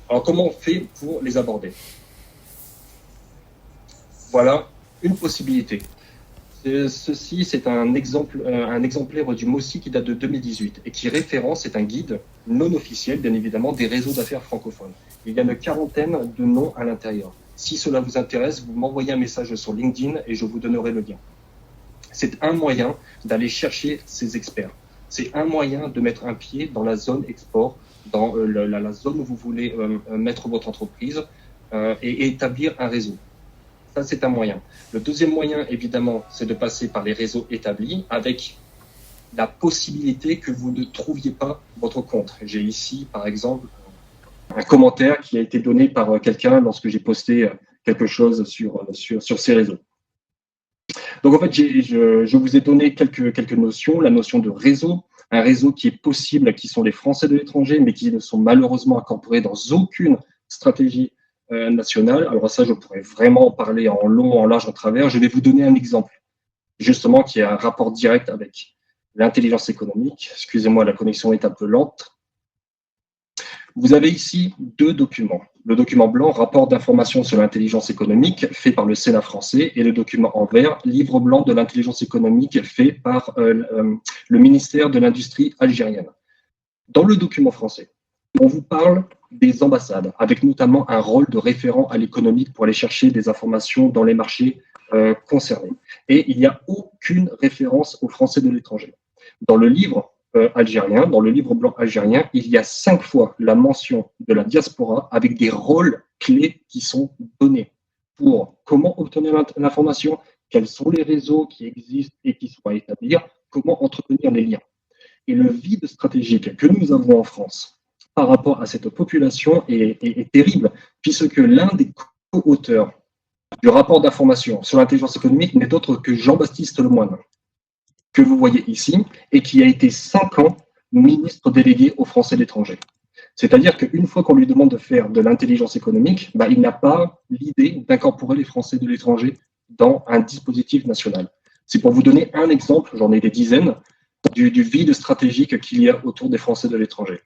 Alors comment on fait pour les aborder? Voilà une possibilité. Ceci, c'est un exemplaire du MOSI qui date de 2018 et qui référence, c'est un guide non officiel, bien évidemment, des réseaux d'affaires francophones. Il y a une quarantaine de noms à l'intérieur. Si cela vous intéresse, vous m'envoyez un message sur LinkedIn et je vous donnerai le lien. C'est un moyen d'aller chercher ces experts. C'est un moyen de mettre un pied dans la zone export, dans la zone où vous voulez mettre votre entreprise et établir un réseau. Ça, c'est un moyen. Le deuxième moyen, évidemment, c'est de passer par les réseaux établis avec la possibilité que vous ne trouviez pas votre compte. J'ai ici, par exemple, un commentaire qui a été donné par quelqu'un lorsque j'ai posté quelque chose sur ces réseaux. Donc, en fait, je vous ai donné quelques notions. La notion de réseau, un réseau qui est possible, qui sont les Français de l'étranger, mais qui ne sont malheureusement incorporés dans aucune stratégie nationale. Alors ça, je pourrais vraiment en parler en long, en large, en travers. Je vais vous donner un exemple, justement, qui a un rapport direct avec l'intelligence économique. Excusez-moi, la connexion est un peu lente. Vous avez ici deux documents. Le document blanc, rapport d'information sur l'intelligence économique, fait par le Sénat français, et le document en vert, livre blanc de l'intelligence économique, fait par le ministère de l'Industrie algérienne. Dans le document français, on vous parle des ambassades, avec notamment un rôle de référent à l'économique pour aller chercher des informations dans les marchés concernés. Et il n'y a aucune référence aux Français de l'étranger. Dans le livre algérien, dans le livre blanc algérien, il y a 5 fois la mention de la diaspora avec des rôles clés qui sont donnés pour comment obtenir l'information, quels sont les réseaux qui existent et qui sont à établir, comment entretenir les liens. Et le vide stratégique que nous avons en France par rapport à cette population est terrible, puisque l'un des co-auteurs du rapport d'information sur l'intelligence économique n'est autre que Jean-Baptiste Lemoyne, que vous voyez ici, et qui a été 5 ans ministre délégué aux Français de l'étranger. C'est-à-dire qu'une fois qu'on lui demande de faire de l'intelligence économique, il n'a pas l'idée d'incorporer les Français de l'étranger dans un dispositif national. C'est pour vous donner un exemple, j'en ai des dizaines, du vide stratégique qu'il y a autour des Français de l'étranger.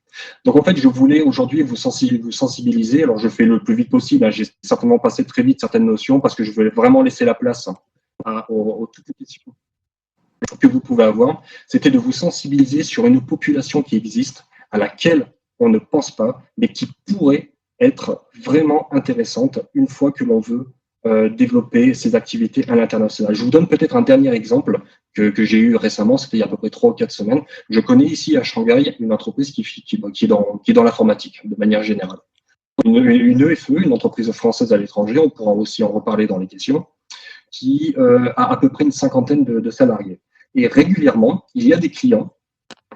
Donc en fait, je voulais aujourd'hui vous sensibiliser. Alors je fais le plus vite possible, j'ai certainement passé très vite certaines notions parce que je voulais vraiment laisser la place aux toutes les questions que vous pouvez avoir. C'était de vous sensibiliser sur une population qui existe, à laquelle on ne pense pas, mais qui pourrait être vraiment intéressante une fois que l'on veut développer ses activités à l'international. Je vous donne peut-être un dernier exemple que j'ai eu récemment, c'était il y a à peu près 3 ou 4 semaines. Je connais ici à Shanghai une entreprise qui est dans l'informatique de manière générale. Une EFE, une entreprise française à l'étranger, on pourra aussi en reparler dans les questions, qui a à peu près une 50aine de salariés. Et régulièrement, il y a des clients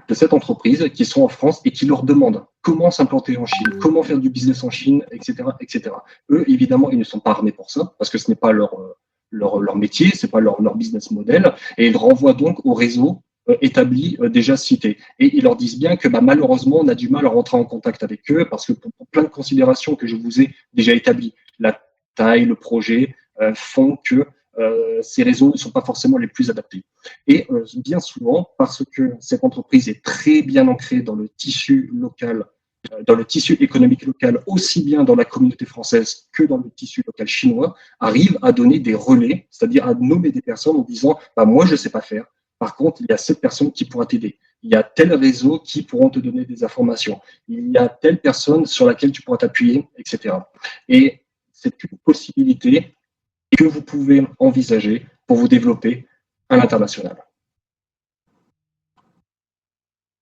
de cette entreprise qui sont en France et qui leur demandent comment s'implanter en Chine, comment faire du business en Chine, etc., etc. Eux, évidemment, ils ne sont pas armés pour ça parce que ce n'est pas leur métier, c'est pas leur business model, et ils renvoient donc au réseau établi déjà cité. Et ils leur disent bien que malheureusement, on a du mal à rentrer en contact avec eux parce que pour plein de considérations que je vous ai déjà établies, la taille, le projet font que ces réseaux ne sont pas forcément les plus adaptés. Et bien souvent, parce que cette entreprise est très bien ancrée dans le tissu local, dans le tissu économique local, aussi bien dans la communauté française que dans le tissu local chinois, arrive à donner des relais, c'est-à-dire à nommer des personnes en disant moi, je ne sais pas faire. Par contre, il y a cette personne qui pourra t'aider. Il y a tel réseau qui pourront te donner des informations. Il y a telle personne sur laquelle tu pourras t'appuyer, etc. Et c'est une possibilité que vous pouvez envisager pour vous développer à l'international.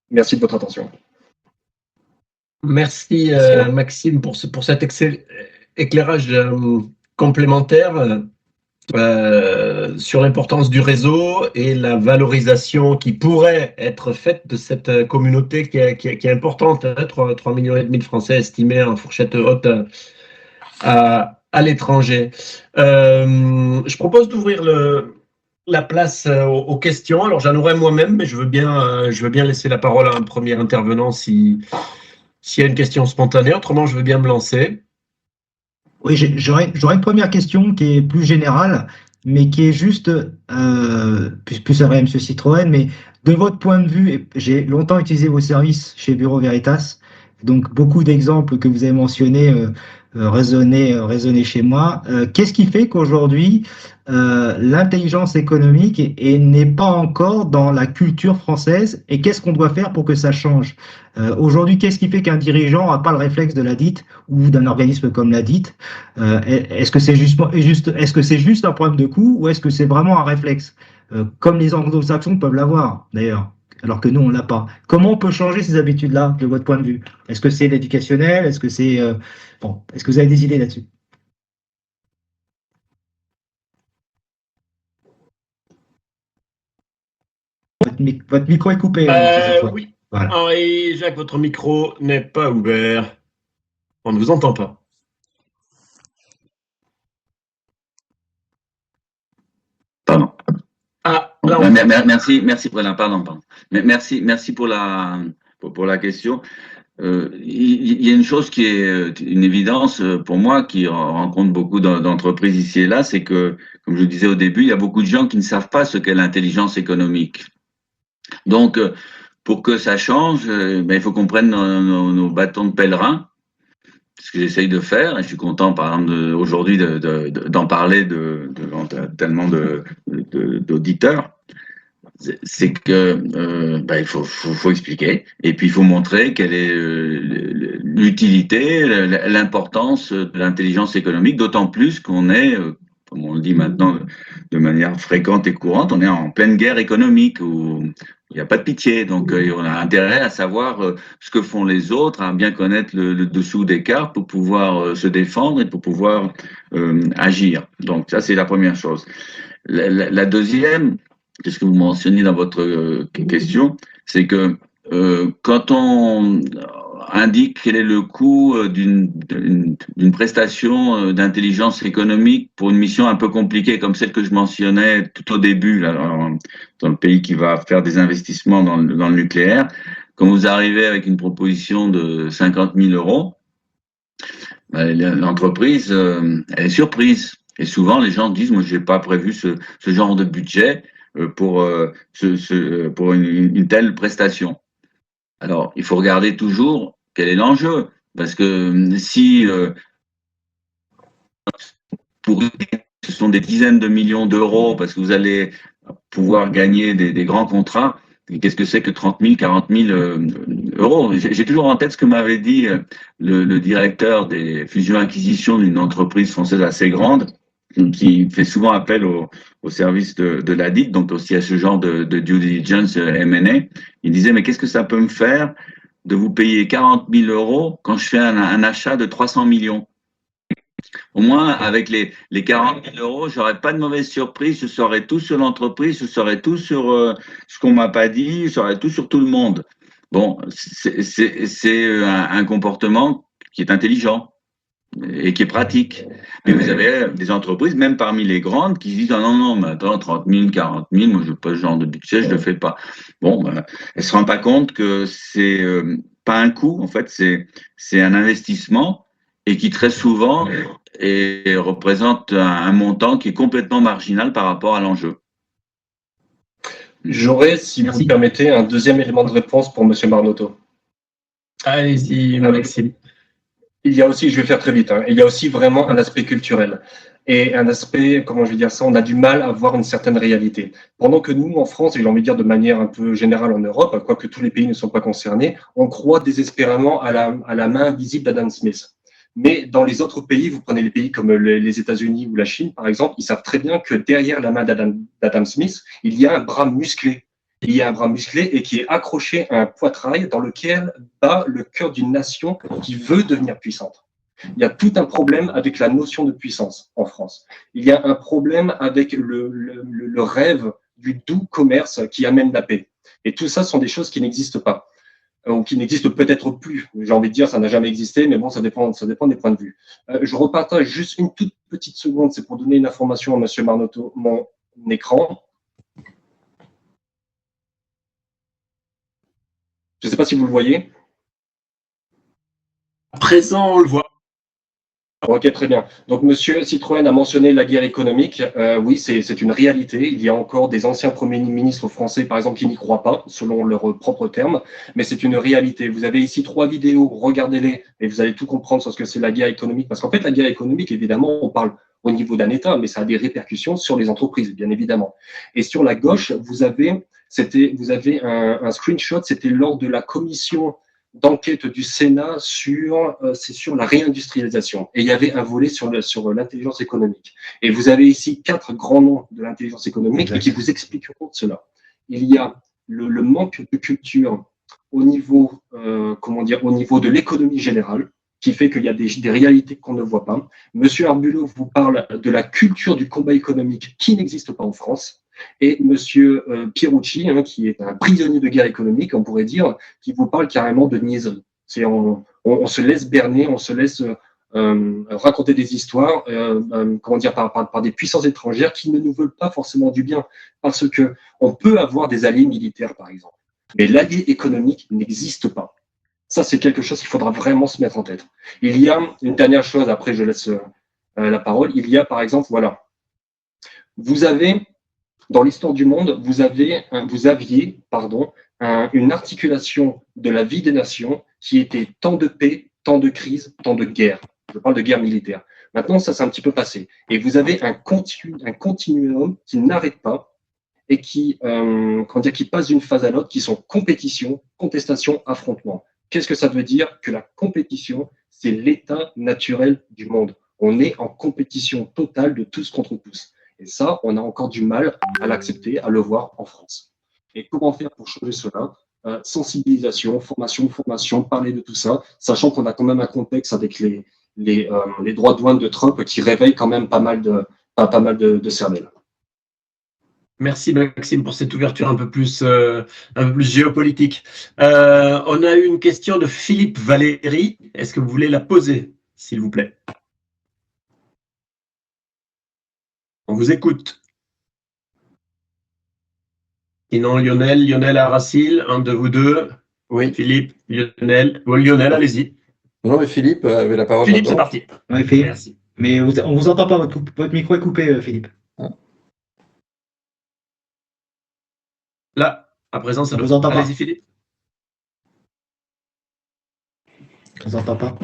Merci de votre attention. Merci Maxime pour cet éclairage complémentaire sur l'importance du réseau et la valorisation qui pourrait être faite de cette communauté qui est importante, 3,5 millions de Français estimés en fourchette haute à l'étranger. Je propose d'ouvrir la place aux questions. Alors j'en aurai moi-même, mais je veux bien laisser la parole à un premier intervenant s'il y a une question spontanée. Autrement, je veux bien me lancer. Oui, j'aurais une première question qui est plus générale, mais qui est juste, plus vrai à M. Citroën, mais de votre point de vue, j'ai longtemps utilisé vos services chez Bureau Veritas, donc beaucoup d'exemples que vous avez mentionnés résonner chez moi. Qu'est-ce qui fait qu'aujourd'hui, l'intelligence économique n'est pas encore dans la culture française et qu'est-ce qu'on doit faire pour que ça change? Aujourd'hui, qu'est-ce qui fait qu'un dirigeant n'a pas le réflexe de la dite ou d'un organisme comme la dite? Est-ce que c'est est-ce que c'est juste un problème de coût ou est-ce que c'est vraiment un réflexe? Comme les anglo-saxons peuvent l'avoir, d'ailleurs, alors que nous, on l'a pas. Comment on peut changer ces habitudes-là, de votre point de vue? Est-ce que c'est l'éducationnel? Est-ce que c'est... bon, est-ce que vous avez des idées là-dessus? Votre micro est coupé, cette fois. Oui. Voilà. Henri, Jacques, votre micro n'est pas ouvert. On ne vous entend pas. Pardon. Ah, là, on... Merci pour la, pardon. Merci pour la question. Il y a une chose qui est une évidence pour moi, qui rencontre beaucoup d'entreprises ici et là, c'est que, comme je le disais au début, il y a beaucoup de gens qui ne savent pas ce qu'est l'intelligence économique. Donc, pour que ça change, il faut qu'on prenne nos bâtons de pèlerin, ce que j'essaye de faire, et je suis content, par exemple, aujourd'hui d'en parler devant tellement d'auditeurs. C'est que il faut expliquer et puis il faut montrer quelle est l'utilité, l'importance de l'intelligence économique, d'autant plus qu'on est, comme on le dit maintenant de manière fréquente et courante, on est en pleine guerre économique où il n'y a pas de pitié. Donc on a intérêt à savoir ce que font les autres, à bien connaître le dessous des cartes pour pouvoir se défendre et pour pouvoir agir. Donc ça, c'est la première chose. La deuxième, c'est ce que vous mentionnez dans votre question, c'est que quand on indique quel est le coût d'une prestation d'intelligence économique pour une mission un peu compliquée comme celle que je mentionnais tout au début, là, dans le pays qui va faire des investissements dans le nucléaire, quand vous arrivez avec une proposition de 50 000 euros, l'entreprise elle est surprise. Et souvent, les gens disent, moi, je n'ai pas prévu ce genre de budget pour une telle prestation. Alors, il faut regarder toujours quel est l'enjeu, parce que si pour ce sont des dizaines de millions d'euros, parce que vous allez pouvoir gagner des grands contrats, qu'est-ce que c'est que 30 000, 40 000 euros? J'ai toujours en tête ce que m'avait dit le directeur des fusions-acquisitions d'une entreprise française assez grande, qui fait souvent appel au service de la DIT, donc aussi à ce genre de due diligence M&A. Il disait, mais qu'est-ce que ça peut me faire de vous payer 40 000 euros quand je fais un achat de 300 millions? Au moins, avec les 40 000 euros, j'aurais pas de mauvaise surprise, je saurais tout sur l'entreprise, je saurais tout sur ce qu'on m'a pas dit, je saurais tout sur tout le monde. Bon, c'est un comportement qui est intelligent et qui est pratique. Mais vous avez des entreprises, même parmi les grandes, qui se disent, ah non, mais attends, 30 000, 40 000, moi je veux pas ce genre de budget, je le fais pas. Bon, elles se rendent pas compte que c'est pas un coût, en fait, c'est un investissement et qui très souvent représente un montant qui est complètement marginal par rapport à l'enjeu. J'aurais, si vous le permettez, un deuxième élément de réponse pour M. Marnotto. Allez-y, Maxime. Il y a aussi, je vais faire très vite, il y a aussi vraiment un aspect culturel et un aspect, comment je vais dire ça, on a du mal à voir une certaine réalité. Pendant que nous, en France, et j'ai envie de dire de manière un peu générale en Europe, quoique tous les pays ne sont pas concernés, on croit désespérément à la main invisible d'Adam Smith. Mais dans les autres pays, vous prenez les pays comme les États-Unis ou la Chine, par exemple, ils savent très bien que derrière la main d'Adam Smith, il y a un bras musclé. Il y a un bras musclé et qui est accroché à un poitrail dans lequel bat le cœur d'une nation qui veut devenir puissante. Il y a tout un problème avec la notion de puissance en France. Il y a un problème avec le rêve du doux commerce qui amène la paix. Et tout ça sont des choses qui n'existent pas, ou qui n'existent peut-être plus. J'ai envie de dire, ça n'a jamais existé, mais bon, ça dépend des points de vue. Je repartage juste une toute petite seconde, c'est pour donner une information à M. Marnotto, mon écran. Je ne sais pas si vous le voyez. À présent, on le voit. Ok, très bien. Donc, Monsieur Citroën a mentionné la guerre économique. Oui, c'est une réalité. Il y a encore des anciens premiers ministres français, par exemple, qui n'y croient pas, selon leurs propres termes. Mais c'est une réalité. Vous avez ici 3 vidéos, regardez-les et vous allez tout comprendre sur ce que c'est la guerre économique. Parce qu'en fait, la guerre économique, évidemment, on parle au niveau d'un État, mais ça a des répercussions sur les entreprises, bien évidemment. Et sur la gauche, vous avez un screenshot. C'était lors de la commission d'enquête du Sénat c'est sur la réindustrialisation. Et il y avait un volet sur l'intelligence économique. Et vous avez ici 4 grands noms de l'intelligence économique et qui vous expliqueront cela. Il y a le manque de culture au niveau, au niveau de l'économie générale, qui fait qu'il y a des réalités qu'on ne voit pas. Monsieur Arbulot vous parle de la culture du combat économique qui n'existe pas en France. Et Monsieur Pierucci, qui est un prisonnier de guerre économique, on pourrait dire, qui vous parle carrément de niaiserie. On se laisse berner, on se laisse raconter des histoires, par des puissances étrangères qui ne nous veulent pas forcément du bien, parce que on peut avoir des alliés militaires, par exemple, mais l'allié économique n'existe pas. Ça, c'est quelque chose qu'il faudra vraiment se mettre en tête. Il y a une dernière chose, après je laisse la parole. Il y a, par exemple, voilà, vous avez dans l'histoire du monde, vous aviez une articulation de la vie des nations qui était tant de paix, tant de crise, tant de guerre. Je parle de guerre militaire. Maintenant, ça s'est un petit peu passé. Et vous avez un continuum qui n'arrête pas et qui passe d'une phase à l'autre, qui sont compétition, contestation, affrontement. Qu'est-ce que ça veut dire? Que la compétition, c'est l'état naturel du monde. On est en compétition totale de tous contre tous. Et ça, on a encore du mal à l'accepter, à le voir en France. Et comment faire pour changer cela? Sensibilisation, formation, parler de tout ça, sachant qu'on a quand même un contexte avec les droits de douane de Trump qui réveillent quand même pas mal de cervelles. Merci Maxime pour cette ouverture un peu plus géopolitique. On a eu une question de Philippe Valéry. Est-ce que vous voulez la poser, s'il vous plaît? On vous écoute. Sinon, Lionel Aracil, un de vous deux. Oui. Philippe, Lionel. Lionel, allez-y. Non, mais Philippe avait la parole. Philippe, c'est parti. Ouais, Philippe. Merci. Mais on vous entend pas, votre micro est coupé, Philippe. Ah. Là, à présent, ça vous entend pas. Allez-y, Philippe. On vous entend pas.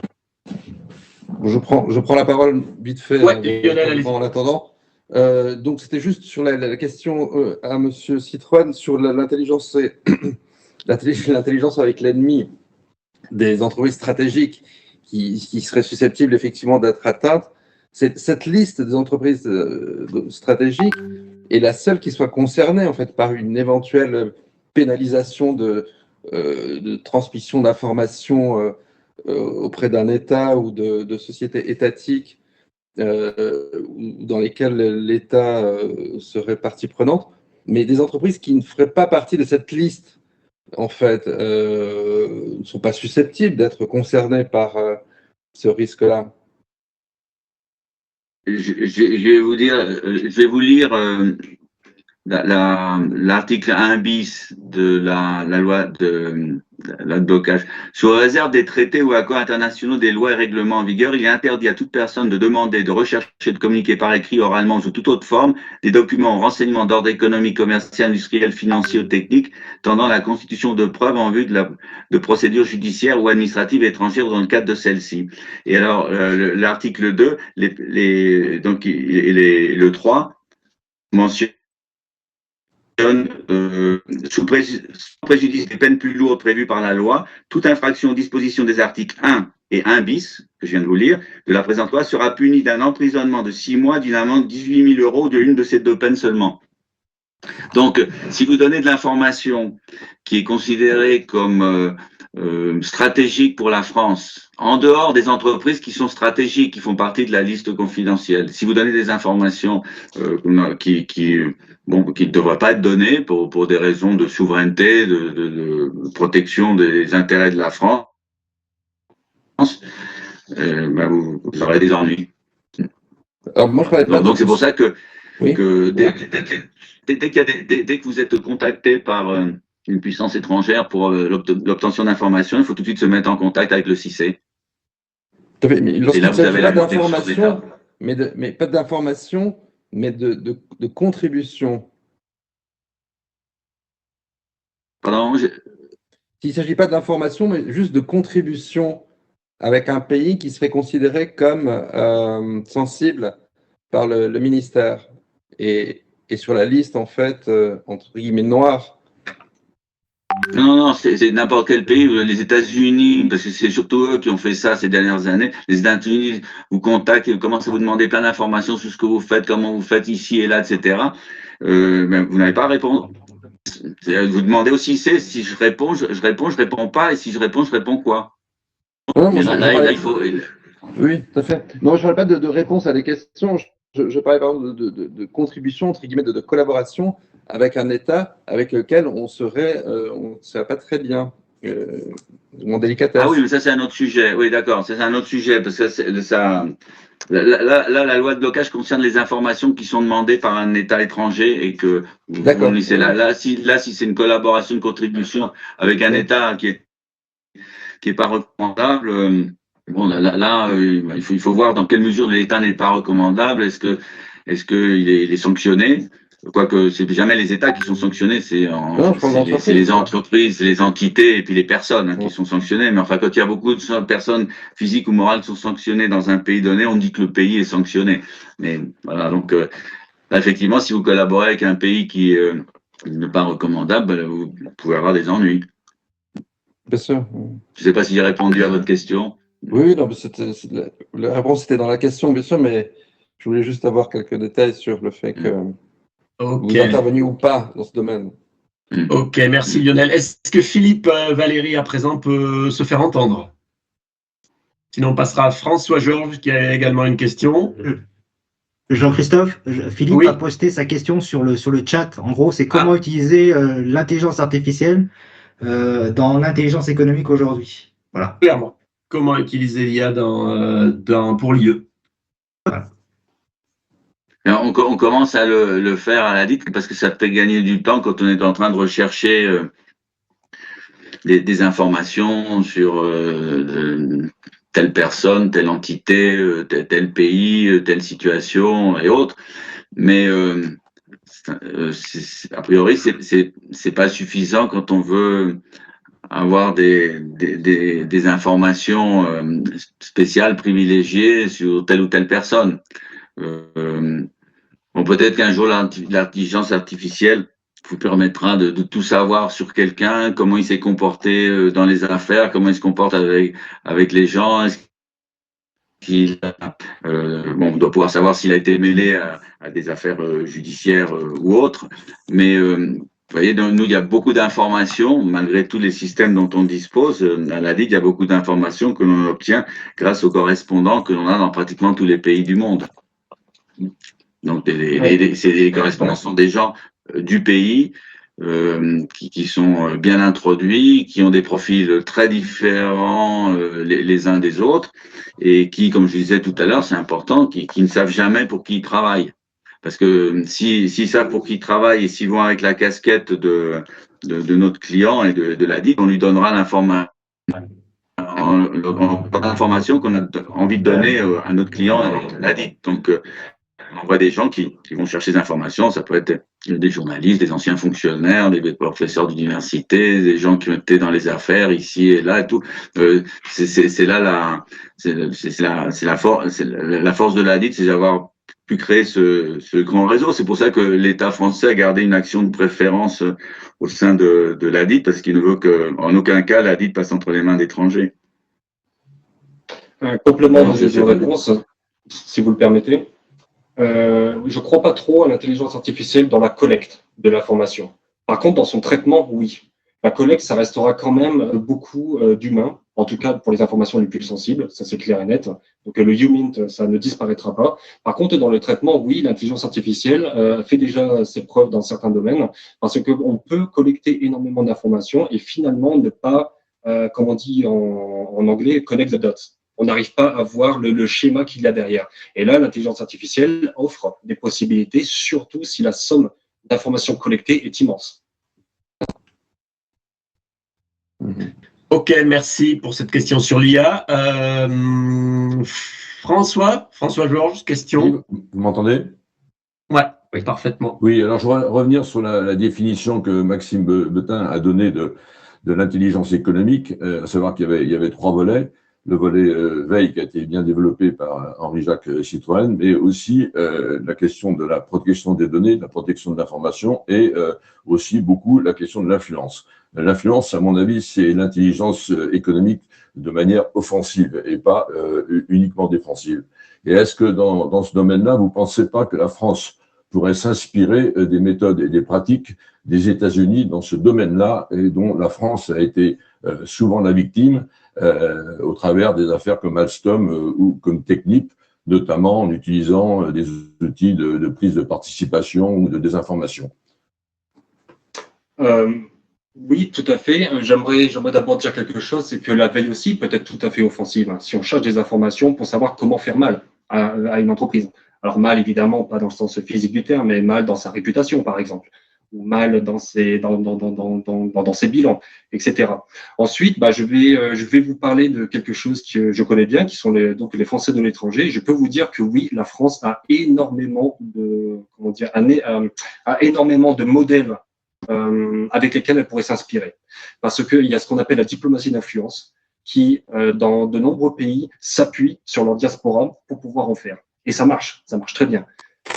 Je prends la parole vite fait Lionel, en attendant. Donc, c'était juste sur la question à Monsieur Citroën sur l'intelligence avec l'ennemi des entreprises stratégiques qui seraient susceptibles effectivement d'être atteintes. Cette liste des entreprises stratégiques est la seule qui soit concernée en fait par une éventuelle pénalisation de transmission d'informations auprès d'un État ou de sociétés étatiques dans lesquelles l'État serait partie prenante, mais des entreprises qui ne feraient pas partie de cette liste, en fait, ne sont pas susceptibles d'être concernées par ce risque-là. Je vais vous lire l'article 1 bis de la loi de blocage. Sous réserve des traités ou accords internationaux, des lois et règlements en vigueur, il est interdit à toute personne de demander, de rechercher, de communiquer par écrit, oralement ou sous toute autre forme des documents ou renseignements d'ordre économique, commercial, industriel, financier ou technique tendant à la constitution de preuves en vue de procédures judiciaires ou administratives étrangères dans le cadre de celles-ci. Et alors, l'article 2, le 3 mentionne sous préjudice des peines plus lourdes prévues par la loi, toute infraction aux dispositions des articles 1 et 1 bis, que je viens de vous lire, de la présente loi sera punie d'un emprisonnement de 6 mois, d'une amende de 18 000 € ou de l'une de ces deux peines seulement. Donc, si vous donnez de l'information qui est considérée comme stratégique pour la France, en dehors des entreprises qui sont stratégiques, qui font partie de la liste confidentielle, si vous donnez des informations qui ne devraient pas être données pour des raisons de souveraineté, de protection des intérêts de la France, vous aurez des ennuis. Alors, moi, donc c'est pour ça que, oui. dès que vous êtes contacté par une puissance étrangère pour l'obtention d'informations, il faut tout de suite se mettre en contact avec le CICE. Tout à fait. Mais Et lorsqu'il là, ne vous avez s'agit la pas montée en puissance d'information, d'État. mais pas d'information, mais de contribution. Pardon, S'il ne s'agit pas d'information, mais juste de contribution avec un pays qui serait considéré comme sensible par le ministère et sur la liste, en fait, entre guillemets, noire. non, c'est n'importe quel pays. Les États-Unis, parce que c'est surtout eux qui ont fait ça ces dernières années. Les États-Unis vous contactent et commencent à vous demander plein d'informations sur ce que vous faites, comment vous faites ici et là, etc. Ben, vous n'avez pas à répondre. Vous demandez aussi, si je réponds, je réponds pas, et si je réponds quoi? Non, Et moi, là, il faut. oui, tout à fait. Non, je ne parle pas de réponse à des questions. Je parlais par exemple de contribution, entre guillemets, de collaboration avec un État avec lequel on serait pas très bien, ou en délicatesse. Ah oui, mais ça, c'est un autre sujet. Oui, d'accord, c'est un autre sujet, parce que ça, là, la loi de blocage concerne les informations qui sont demandées par un État étranger et que vous D'accord. fournissez. Là, si c'est une collaboration, une contribution avec un État qui est pas recommandable, bon, il faut voir dans quelle mesure l'État n'est pas recommandable. Est-ce que il est sanctionné? Quoique c'est jamais les États qui sont sanctionnés, c'est les entreprises, les entités et puis les personnes qui sont sanctionnées. Mais enfin, quand il y a beaucoup de personnes physiques ou morales qui sont sanctionnées dans un pays donné, on dit que le pays est sanctionné. Mais voilà, donc là, effectivement, si vous collaborez avec un pays qui n'est pas recommandable, vous pouvez avoir des ennuis. Bien sûr. Je ne sais pas si j'ai répondu à votre question. Oui, non, mais la réponse était dans la question, bien sûr, mais je voulais juste avoir quelques détails sur le fait que vous interveniez ou pas dans ce domaine. Ok, merci Lionel. Est-ce que Philippe Valéry à présent peut se faire entendre? Sinon, on passera à François Georges qui a également une question. Jean-Christophe, Philippe Oui. a posté sa question sur le chat. En gros, c'est comment utiliser l'intelligence artificielle dans l'intelligence économique aujourd'hui. Voilà. Clairement. Comment utiliser l'IA pour l'IE? Voilà. On commence à le faire à la DIT parce que ça fait gagner du temps quand on est en train de rechercher des informations sur telle personne, telle entité, tel pays, telle situation et autres. Mais a priori, c'est pas suffisant quand on veut avoir des informations spéciales, privilégiées sur telle ou telle personne. Bon, peut-être qu'un jour, l'intelligence artificielle vous permettra de tout savoir sur quelqu'un, comment il s'est comporté dans les affaires, comment il se comporte avec les gens. On doit pouvoir savoir s'il a été mêlé à des affaires judiciaires ou autres. Mais vous voyez, nous, il y a beaucoup d'informations, malgré tous les systèmes dont on dispose. À la DIC, il y a beaucoup d'informations que l'on obtient grâce aux correspondants que l'on a dans pratiquement tous les pays du monde. Donc, les correspondants sont des gens du pays qui sont bien introduits, qui ont des profils très différents les uns des autres et qui, comme je disais tout à l'heure, c'est important, qui ne savent jamais pour qui ils travaillent. Parce que s'ils savent pour qui ils travaillent et s'ils vont avec la casquette de notre client et de la DIC, on lui donnera l'information qu'on a envie de donner à notre client et la DIC. Donc, on voit des gens qui vont chercher des informations, ça peut être des journalistes, des anciens fonctionnaires, des professeurs d'université, des gens qui ont été dans les affaires ici et là et tout. C'est là la force de la DIT, c'est d'avoir pu créer ce grand réseau. C'est pour ça que l'État français a gardé une action de préférence au sein de la DIT, parce qu'il ne veut qu'en aucun cas la DIT passe entre les mains d'étrangers. Un complément de réponse, si vous le permettez. Je ne crois pas trop à l'intelligence artificielle dans la collecte de l'information. Par contre, dans son traitement, oui. La collecte, ça restera quand même beaucoup d'humains, en tout cas pour les informations les plus sensibles, ça c'est clair et net. Donc le HUMINT, ça ne disparaîtra pas. Par contre, dans le traitement, oui, l'intelligence artificielle fait déjà ses preuves dans certains domaines, parce qu'on peut collecter énormément d'informations et finalement ne pas, comme on dit en anglais, connect the dots. On n'arrive pas à voir le schéma qu'il y a derrière. Et là, l'intelligence artificielle offre des possibilités, surtout si la somme d'informations collectées est immense. Ok, merci pour cette question sur l'IA. François Georges, question. Oui, vous m'entendez? Ouais, oui, parfaitement. Oui, alors je voudrais revenir sur la définition que Maxime Bottin a donnée de l'intelligence économique, à savoir qu'il y avait trois volets. Le volet veille qui a été bien développé par Henri-Jacques Citroën, mais aussi la question de la protection des données, de la protection de l'information et aussi beaucoup la question de l'influence. L'influence, à mon avis, c'est l'intelligence économique de manière offensive et pas uniquement défensive. Et est-ce que dans ce domaine-là, vous ne pensez pas que la France pourrait s'inspirer des méthodes et des pratiques des États-Unis dans ce domaine-là et dont la France a été souvent la victime au travers des affaires comme Alstom ou comme Technip, notamment en utilisant des outils de prise de participation ou de désinformation. Oui, tout à fait. J'aimerais d'abord dire quelque chose, c'est que la veille aussi peut être tout à fait offensive. Si on cherche des informations pour savoir comment faire mal à une entreprise. Alors mal, évidemment, pas dans le sens physique du terme, mais mal dans sa réputation, par exemple, ou mal dans ses bilans, etc. Ensuite, je vais vous parler de quelque chose que je connais bien, qui sont les Français de l'étranger. Je peux vous dire que oui, la France a énormément de modèles avec lesquels elle pourrait s'inspirer. Parce qu'il y a ce qu'on appelle la diplomatie d'influence qui, dans de nombreux pays, s'appuie sur leur diaspora pour pouvoir en faire. Et ça marche très bien.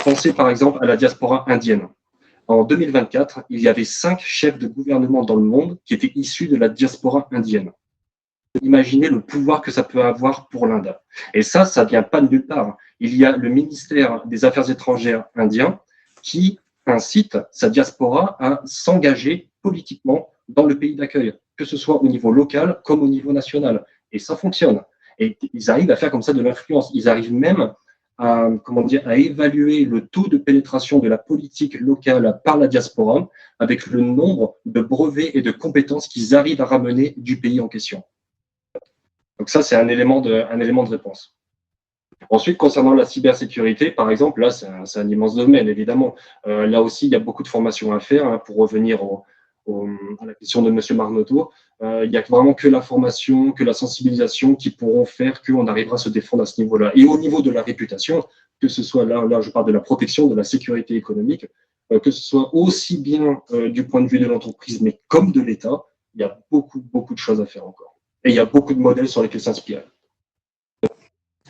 Pensez par exemple à la diaspora indienne. En 2024, il y avait 5 chefs de gouvernement dans le monde qui étaient issus de la diaspora indienne. Imaginez le pouvoir que ça peut avoir pour l'Inde. Et ça vient pas de nulle part. Il y a le ministère des Affaires étrangères indien qui incite sa diaspora à s'engager politiquement dans le pays d'accueil, que ce soit au niveau local comme au niveau national. Et ça fonctionne. Et ils arrivent à faire comme ça de l'influence. Ils arrivent même à évaluer le taux de pénétration de la politique locale par la diaspora avec le nombre de brevets et de compétences qu'ils arrivent à ramener du pays en question. Donc ça, c'est un élément de réponse. Ensuite, concernant la cybersécurité, par exemple, là, c'est un immense domaine, évidemment. Là aussi, il y a beaucoup de formations à faire. Pour revenir à la question de M. Marnoteau, il n'y a vraiment que la formation, que la sensibilisation qui pourront faire qu'on arrivera à se défendre à ce niveau-là. Et au niveau de la réputation, que ce soit là je parle de la protection, de la sécurité économique, que ce soit aussi bien du point de vue de l'entreprise, mais comme de l'État, il y a beaucoup de choses à faire encore. Et il y a beaucoup de modèles sur lesquels s'inspirer.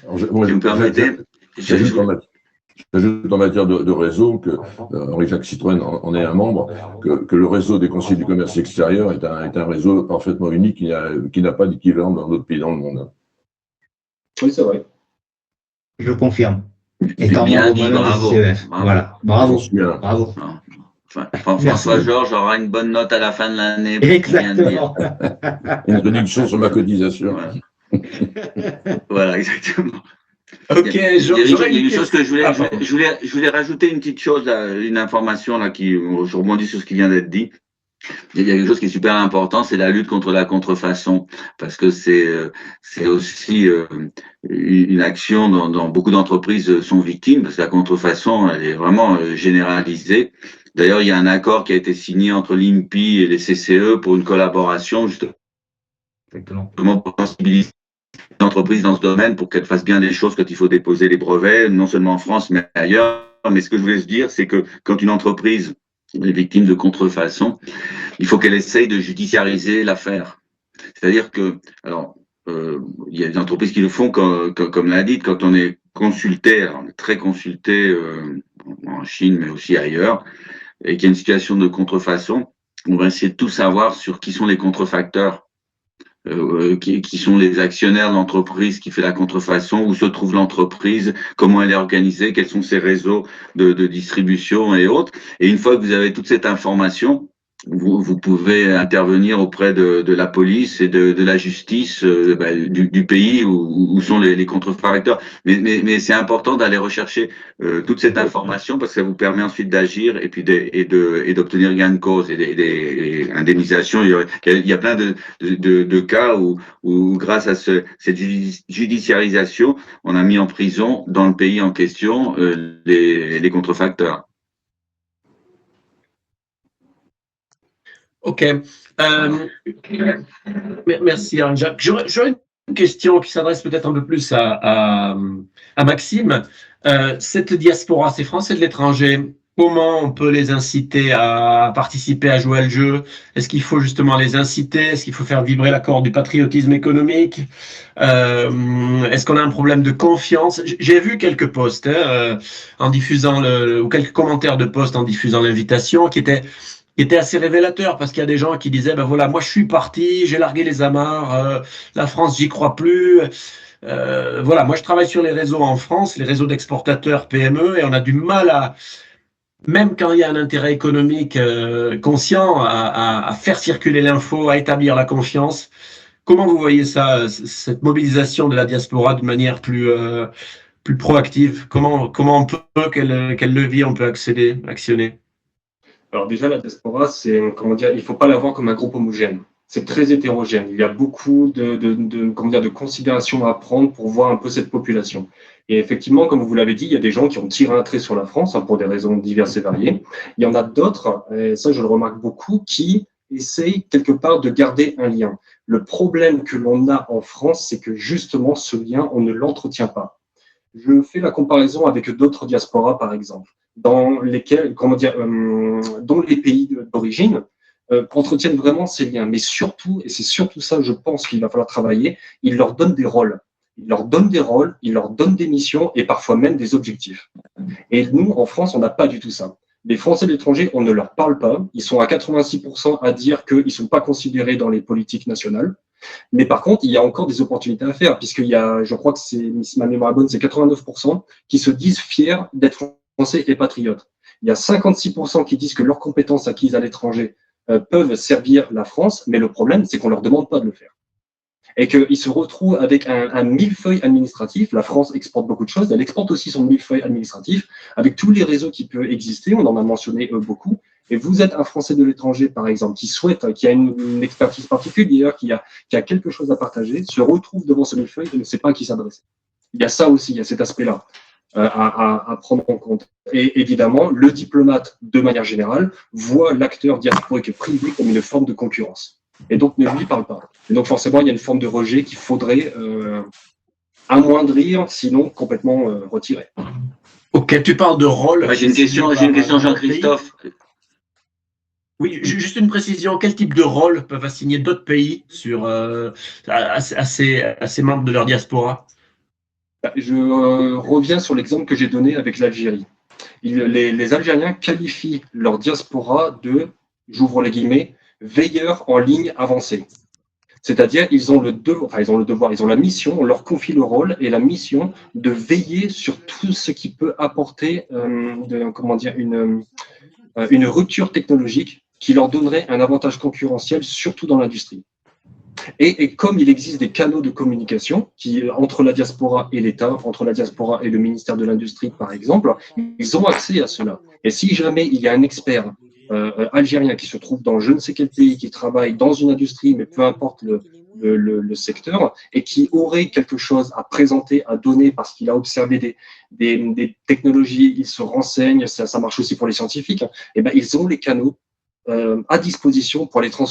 Vous me permettez, j'ajoute en matière de réseau que Henri-Jacques Citroën en est un membre, que le réseau des conseillers du commerce extérieur est un réseau parfaitement unique qui n'a pas d'équivalent dans d'autres pays dans le monde. Oui, c'est vrai. Je confirme. Étant bien dit, bravo. Voilà, bravo. Bravo. François Georges aura une bonne note à la fin de l'année. Exactement. Une réduction sur ma cotisation. Voilà, exactement. Ok, il y a une chose que je voulais rajouter une petite chose, une information là je rebondis sur ce qui vient d'être dit. Il y a quelque chose qui est super important, c'est la lutte contre la contrefaçon, parce que c'est aussi une action dont beaucoup d'entreprises sont victimes, parce que la contrefaçon, elle est vraiment généralisée. D'ailleurs, il y a un accord qui a été signé entre l'INPI et les CCE pour une collaboration justement pour sensibiliser les entreprises dans ce domaine pour qu'elles fassent bien les choses quand il faut déposer les brevets, non seulement en France mais ailleurs. Mais ce que je voulais dire, c'est que quand une entreprise est victime de contrefaçon, il faut qu'elle essaye de judiciariser l'affaire. C'est-à-dire que, il y a des entreprises qui le font comme l'a dit, quand on est consulté, on est très consulté en Chine mais aussi ailleurs, et qu'il y a une situation de contrefaçon, on va essayer de tout savoir sur qui sont les contrefacteurs. Qui sont les actionnaires de l'entreprise qui fait la contrefaçon, où se trouve l'entreprise, comment elle est organisée, quels sont ses réseaux de distribution et autres. Et une fois que vous avez toute cette information, vous pouvez intervenir auprès de la police et de la justice du pays où sont les contrefacteurs. Mais c'est important d'aller rechercher toute cette information parce que ça vous permet ensuite d'agir et puis d'obtenir gain de cause et des indemnisations. Il y a plein de cas où grâce à cette judiciarisation, on a mis en prison dans le pays en question les contrefacteurs. Ok. Merci, Jacques. J'aurais une question qui s'adresse peut-être un peu plus à Maxime. Cette diaspora, ces Français de l'étranger, comment on peut les inciter à participer, à jouer à le jeu? Est-ce qu'il faut justement les inciter? Est-ce qu'il faut faire vibrer la corde du patriotisme économique? Est-ce qu'on a un problème de confiance? J'ai vu quelques posts en diffusant ou quelques commentaires de posts en diffusant l'invitation qui était assez révélateur parce qu'il y a des gens qui disaient ben voilà, moi je suis parti, j'ai largué les amarres, la France j'y crois plus. Voilà, moi je travaille sur les réseaux en France, les réseaux d'exportateurs PME, et on a du mal à, même quand il y a un intérêt économique conscient, à faire circuler l'info, à établir la confiance. Comment vous voyez ça, cette mobilisation de la diaspora de manière plus proactive? Comment on peut, quel levier on peut actionner? Alors déjà, la diaspora, comment dire, il faut pas la voir comme un groupe homogène. C'est très hétérogène. Il y a beaucoup comment dire, de considérations à prendre pour voir un peu cette population. Et effectivement, comme vous l'avez dit, il y a des gens qui ont tiré un trait sur la France pour des raisons diverses et variées. Il y en a d'autres, et ça je le remarque beaucoup, qui essayent quelque part de garder un lien. Le problème que l'on a en France, c'est que justement, ce lien, on ne l'entretient pas. Je fais la comparaison avec d'autres diasporas, par exemple, dans lesquels, comment dire, dont les pays d'origine entretiennent vraiment ces liens. Mais surtout, et c'est surtout ça, je pense qu'il va falloir travailler, ils leur donnent des rôles. Ils leur donnent des rôles, ils leur donnent des missions et parfois même des objectifs. Et nous, en France, on n'a pas du tout ça. Les Français de l'étranger, on ne leur parle pas. Ils sont à 86% à dire qu'ils ne sont pas considérés dans les politiques nationales. Mais par contre, il y a encore des opportunités à faire, puisqu'il y a, je crois que c'est, si ma mémoire est bonne, c'est 89% qui se disent fiers d'être français et patriotes. Il y a 56% qui disent que leurs compétences acquises à l'étranger peuvent servir la France, mais le problème, c'est qu'on leur demande pas de le faire. Et qu'ils se retrouvent avec un millefeuille administratif. La France exporte beaucoup de choses, elle exporte aussi son millefeuille administratif, avec tous les réseaux qui peuvent exister, on en a mentionné beaucoup. Et vous êtes un Français de l'étranger, par exemple, qui souhaite, qui a une expertise particulière, qui a quelque chose à partager, se retrouve devant ce millefeuille et ne sait pas à qui s'adresser. Il y a ça aussi, il y a cet aspect-là à prendre en compte. Et évidemment, le diplomate, de manière générale, voit l'acteur diasporique privé comme une forme de concurrence. Et donc ne lui parle pas. Et donc forcément, il y a une forme de rejet qu'il faudrait amoindrir, sinon complètement retirer. Ok, tu parles de rôle. J'ai une question, Jean-Christophe. Oui, juste une précision. Quel type de rôle peuvent assigner d'autres pays sur, à ces membres de leur diaspora? Je reviens sur l'exemple que j'ai donné avec l'Algérie. Les Algériens qualifient leur diaspora de, j'ouvre les guillemets, veilleurs en ligne avancée. C'est-à-dire, ils ont la mission, on leur confie le rôle et la mission de veiller sur tout ce qui peut apporter une rupture technologique qui leur donnerait un avantage concurrentiel, surtout dans l'industrie. Et comme il existe des canaux de communication entre la diaspora et l'État, entre la diaspora et le ministère de l'Industrie, par exemple, ils ont accès à cela. Et si jamais il y a un expert algérien qui se trouve dans je ne sais quel pays, qui travaille dans une industrie, mais peu importe le secteur, et qui aurait quelque chose à présenter, à donner, parce qu'il a observé des technologies, il se renseigne, ça marche aussi pour les scientifiques, et ben ils ont les canaux à disposition pour aller faire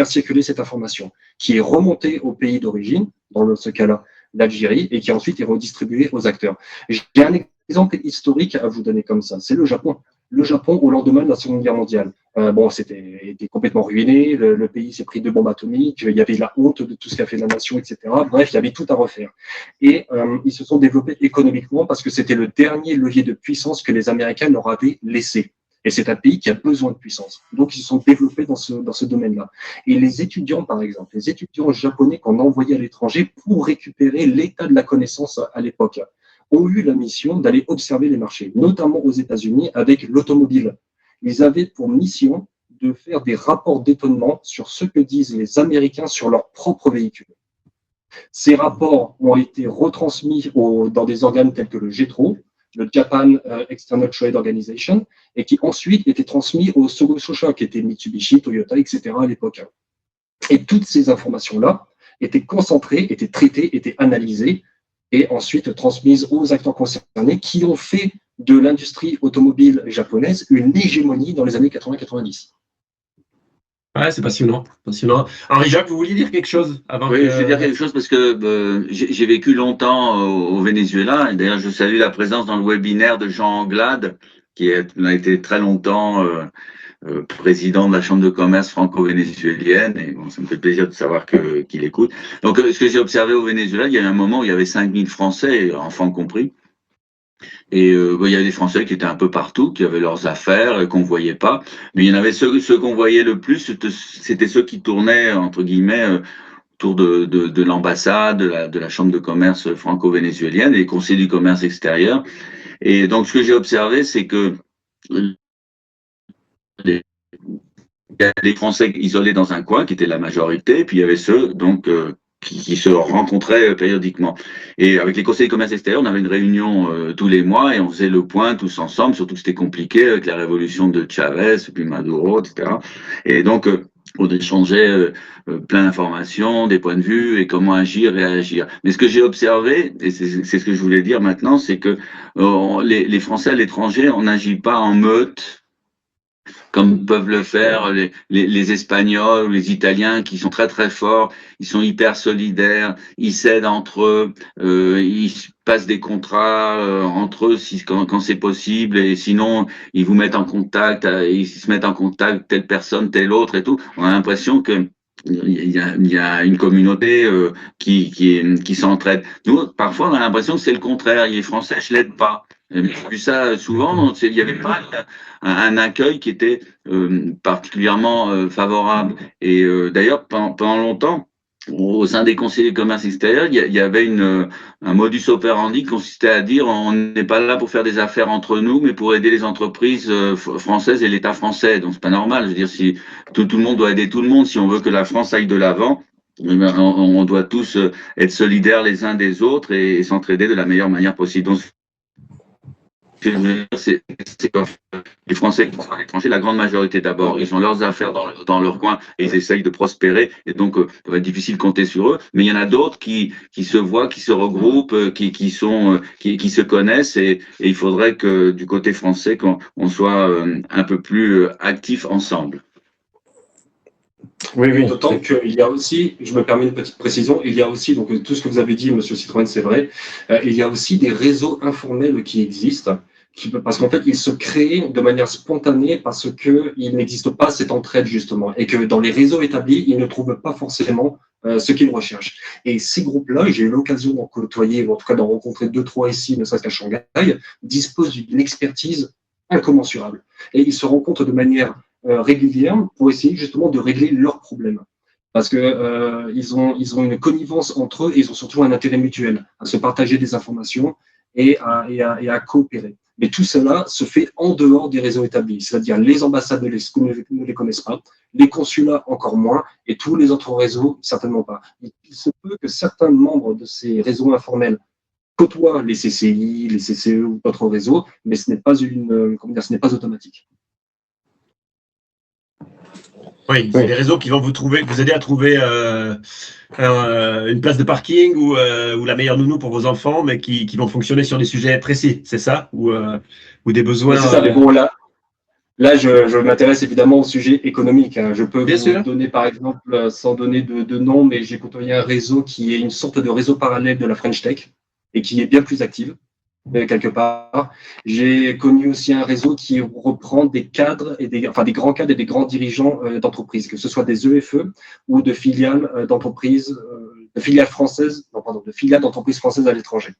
circuler cette information, qui est remontée au pays d'origine, dans ce cas-là l'Algérie, et qui ensuite est redistribuée aux acteurs. J'ai un exemple historique à vous donner comme ça, c'est le Japon. Le Japon, au lendemain de la Seconde Guerre mondiale, était complètement ruiné, le pays s'est pris 2 bombes atomiques, il y avait la honte de tout ce qu'a fait la nation, etc. Bref, il y avait tout à refaire. Et ils se sont développés économiquement parce que c'était le dernier levier de puissance que les Américains leur avaient laissé. Et c'est un pays qui a besoin de puissance. Donc, ils se sont développés dans ce domaine-là. Et les étudiants, par exemple, les étudiants japonais qu'on envoyait à l'étranger pour récupérer l'état de la connaissance à l'époque, ont eu la mission d'aller observer les marchés, notamment aux États-Unis avec l'automobile. Ils avaient pour mission de faire des rapports d'étonnement sur ce que disent les Américains sur leurs propres véhicules. Ces rapports ont été retransmis dans des organes tels que le JETRO, le Japan External Trade Organization, et qui ensuite étaient transmis au Sogososha, qui était Mitsubishi, Toyota, etc. à l'époque. Et toutes ces informations-là étaient concentrées, étaient traitées, étaient analysées, et ensuite transmises aux acteurs concernés qui ont fait de l'industrie automobile japonaise une hégémonie dans les années 80-90. Ouais, c'est passionnant, passionnant. Henri-Jacques, vous vouliez dire quelque chose avant Oui, que... je vais dire quelque chose parce que j'ai vécu longtemps au Venezuela. Et d'ailleurs, je salue la présence dans le webinaire de Jean Anglade, qui a été très longtemps président de la Chambre de commerce franco-vénézuélienne. Et bon, ça me fait plaisir de savoir qu'il écoute. Donc, ce que j'ai observé au Venezuela, il y a eu un moment où il y avait 5000 Français, enfants compris. Et il y avait des Français qui étaient un peu partout, qui avaient leurs affaires, qu'on voyait pas. Mais il y en avait ceux qu'on voyait le plus, c'était ceux qui tournaient, entre guillemets, autour de l'ambassade, de la chambre de commerce franco-vénézuélienne et des conseillers du commerce extérieur. Et donc, ce que j'ai observé, c'est que il y a les Français isolés dans un coin, qui étaient la majorité, puis il y avait ceux donc qui se rencontraient périodiquement. Et avec les conseillers de commerce extérieur, on avait une réunion tous les mois et on faisait le point tous ensemble, surtout que c'était compliqué avec la révolution de Chavez, puis Maduro, etc. Et donc, on échangeait plein d'informations, des points de vue et comment agir, réagir. Mais ce que j'ai observé, et c'est ce que je voulais dire maintenant, c'est que les Français à l'étranger, on n'agit pas en meute, comme peuvent le faire les Espagnols ou les Italiens qui sont très très forts, ils sont hyper solidaires, ils s'aident entre eux, ils passent des contrats entre eux quand c'est possible, et sinon ils vous mettent en contact, ils se mettent en contact telle personne, telle autre et tout. On a l'impression que il y a une communauté qui s'entraide. Nous, parfois, on a l'impression que c'est le contraire. Les Français, je l'aide pas. J'ai vu ça souvent. Il n'y avait pas un accueil qui était particulièrement favorable. Et d'ailleurs, pendant longtemps, au sein des conseillers de commerce extérieur, il y avait un modus operandi qui consistait à dire on n'est pas là pour faire des affaires entre nous, mais pour aider les entreprises françaises et l'État français. Donc c'est pas normal. Je veux dire, si tout le monde doit aider tout le monde, si on veut que la France aille de l'avant, on doit tous être solidaires les uns des autres et s'entraider de la meilleure manière possible. Donc, c'est comme les Français qui sont à l'étranger, la grande majorité d'abord, ils ont leurs affaires dans leur coin et ils essayent de prospérer, et donc ça va être difficile de compter sur eux. Mais il y en a d'autres qui se voient, qui se regroupent, qui se connaissent, et il faudrait que du côté français qu'on soit un peu plus actifs ensemble. Oui, d'autant qu'il y a aussi, je me permets une petite précision, il y a aussi, donc tout ce que vous avez dit, Monsieur Citroën, c'est vrai, il y a aussi des réseaux informels qui existent, parce qu'en fait, ils se créent de manière spontanée parce qu'il n'existe pas cette entraide, justement, et que dans les réseaux établis, ils ne trouvent pas forcément ce qu'ils recherchent. Et ces groupes-là, j'ai eu l'occasion d'en côtoyer, ou en tout cas d'en rencontrer 2-3 ici, ne serait-ce qu'à Shanghai, disposent d'une expertise incommensurable. Et ils se rencontrent de manière régulière pour essayer justement de régler leurs problèmes. Parce que ils ont une connivence entre eux et ils ont surtout un intérêt mutuel à se partager des informations et à coopérer. Mais tout cela se fait en dehors des réseaux établis, c'est-à-dire les ambassades ne les connaissent pas, les consulats encore moins, et tous les autres réseaux certainement pas. Il se peut que certains membres de ces réseaux informels côtoient les CCI, les CCE ou d'autres réseaux, mais ce n'est pas ce n'est pas automatique. Oui, c'est des réseaux qui vont vous aider à trouver une place de parking ou la meilleure nounou pour vos enfants, mais qui vont fonctionner sur des sujets précis, c'est ça, ou des besoins. Oui, c'est ça, mais bon, là je m'intéresse évidemment au sujet économique. Hein. Je peux Bien vous sûr. donner, par exemple, sans donner de nom, mais j'ai côtoyé un réseau qui est une sorte de réseau parallèle de la French Tech et qui est bien plus active. Quelque part. J'ai connu aussi un réseau qui reprend des cadres et des grands cadres et des grands dirigeants d'entreprises, que ce soit des EFE ou de filiales d'entreprises, de filiales d'entreprises françaises à l'étranger.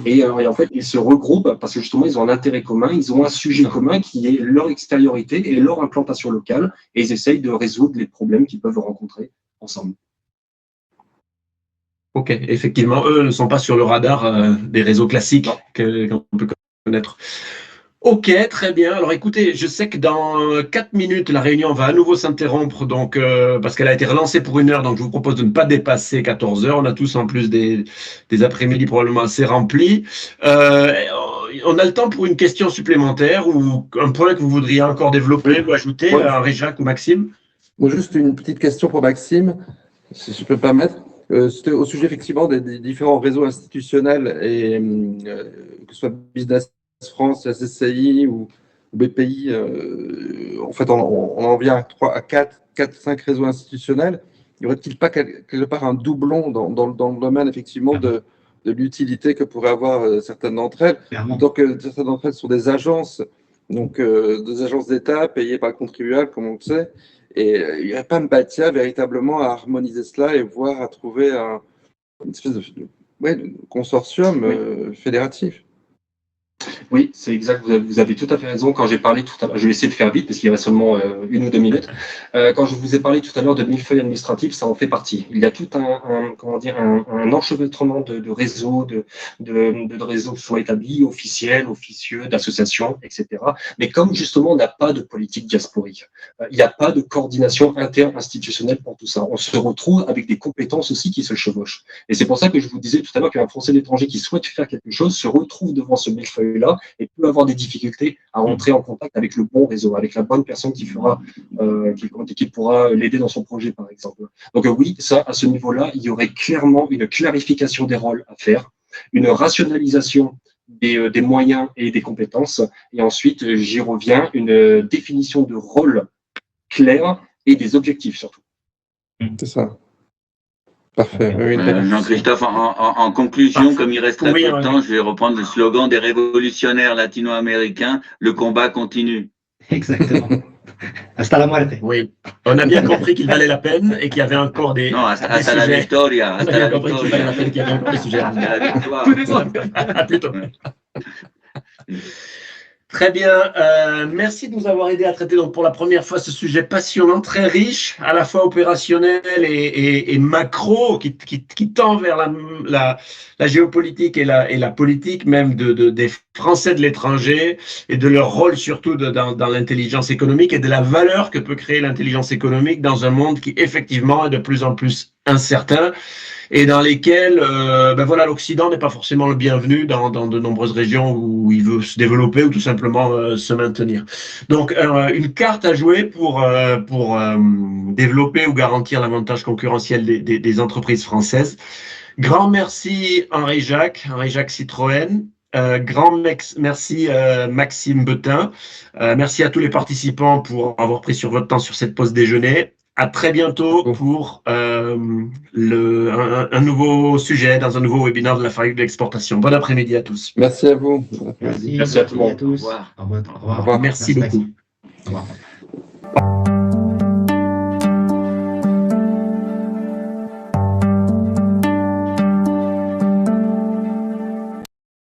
Et en fait, ils se regroupent parce que justement, ils ont un intérêt commun, ils ont un sujet commun qui est leur extériorité et leur implantation locale, et ils essayent de résoudre les problèmes qu'ils peuvent rencontrer ensemble. Ok, effectivement, eux ne sont pas sur le radar des réseaux classiques qu'on peut connaître. Ok, très bien. Alors écoutez, je sais que dans 4 minutes, la réunion va à nouveau s'interrompre, donc parce qu'elle a été relancée pour 1 heure, donc je vous propose de ne pas dépasser 14 heures. On a tous en plus des après-midi probablement assez remplis. On a le temps pour une question supplémentaire ou un point que vous voudriez encore développer ou ajouter, Henri-Jacques ou Maxime? Moi, juste une petite question pour Maxime, si je peux me permettre. C'était au sujet effectivement des différents réseaux institutionnels et que ce soit business France, la CCI ou BPI, en fait, on en vient à 4-5 réseaux institutionnels. Y aurait-il pas quelque part un doublon dans le domaine, effectivement, de l'utilité que pourraient avoir certaines d'entre elles, tant que certaines d'entre elles sont des agences, donc des agences d'État payées par le contribuable, comme on le sait, et il n'y aurait pas Mbatia véritablement à harmoniser cela et voir à trouver une espèce de consortium fédératif. Oui, c'est exact. Vous avez tout à fait raison. Quand j'ai parlé tout à l'heure, je vais essayer de faire vite parce qu'il reste seulement 1 ou 2 minutes. Quand je vous ai parlé tout à l'heure de millefeuille administratif, ça en fait partie. Il y a tout un enchevêtrement de réseaux, de réseaux soit établis, officiels, officieux, d'associations, etc. Mais comme justement on n'a pas de politique diasporique, il n'y a pas de coordination inter-institutionnelle pour tout ça. On se retrouve avec des compétences aussi qui se chevauchent. Et c'est pour ça que je vous disais tout à l'heure qu'un Français d'étranger qui souhaite faire quelque chose se retrouve devant ce millefeuille-là et peut avoir des difficultés à rentrer en contact avec le bon réseau, avec la bonne personne qui pourra l'aider dans son projet, par exemple. Donc oui, ça, à ce niveau-là, il y aurait clairement une clarification des rôles à faire, une rationalisation des moyens et des compétences, et ensuite, j'y reviens, une définition de rôle clair et des objectifs surtout. C'est ça. Parfait. Jean-Christophe, en conclusion, comme il reste très peu de temps, je vais reprendre le slogan des révolutionnaires latino-américains, le combat continue. Exactement. Hasta la muerte. Oui, on a bien compris qu'il valait la peine et qu'il y avait encore des Non, hasta la victoria. On a bien compris qu'il valait la peine, qu'il y avait encore des sujets. Hasta la victoire. Plutôt. Très bien, merci de nous avoir aidé à traiter donc pour la première fois ce sujet passionnant, très riche, à la fois opérationnel et macro, qui tend vers la géopolitique et la politique même des Français de l'étranger et de leur rôle surtout dans l'intelligence économique et de la valeur que peut créer l'intelligence économique dans un monde qui effectivement est de plus en plus incertain et dans lesquels l'Occident n'est pas forcément le bienvenu dans de nombreuses régions où il veut se développer ou tout simplement se maintenir. Donc, une carte à jouer pour développer ou garantir l'avantage concurrentiel des entreprises françaises. Grand merci Henri-Jacques Citroën. Grand merci Maxime Betain. Merci à tous les participants pour avoir pris sur votre temps sur cette pause déjeuner. À très bientôt pour un nouveau sujet dans un nouveau webinaire de la Fabrique de l'exportation. Bon après-midi à tous. Merci à vous. Merci à tout le monde. Au revoir. Au revoir. Merci beaucoup. Au revoir.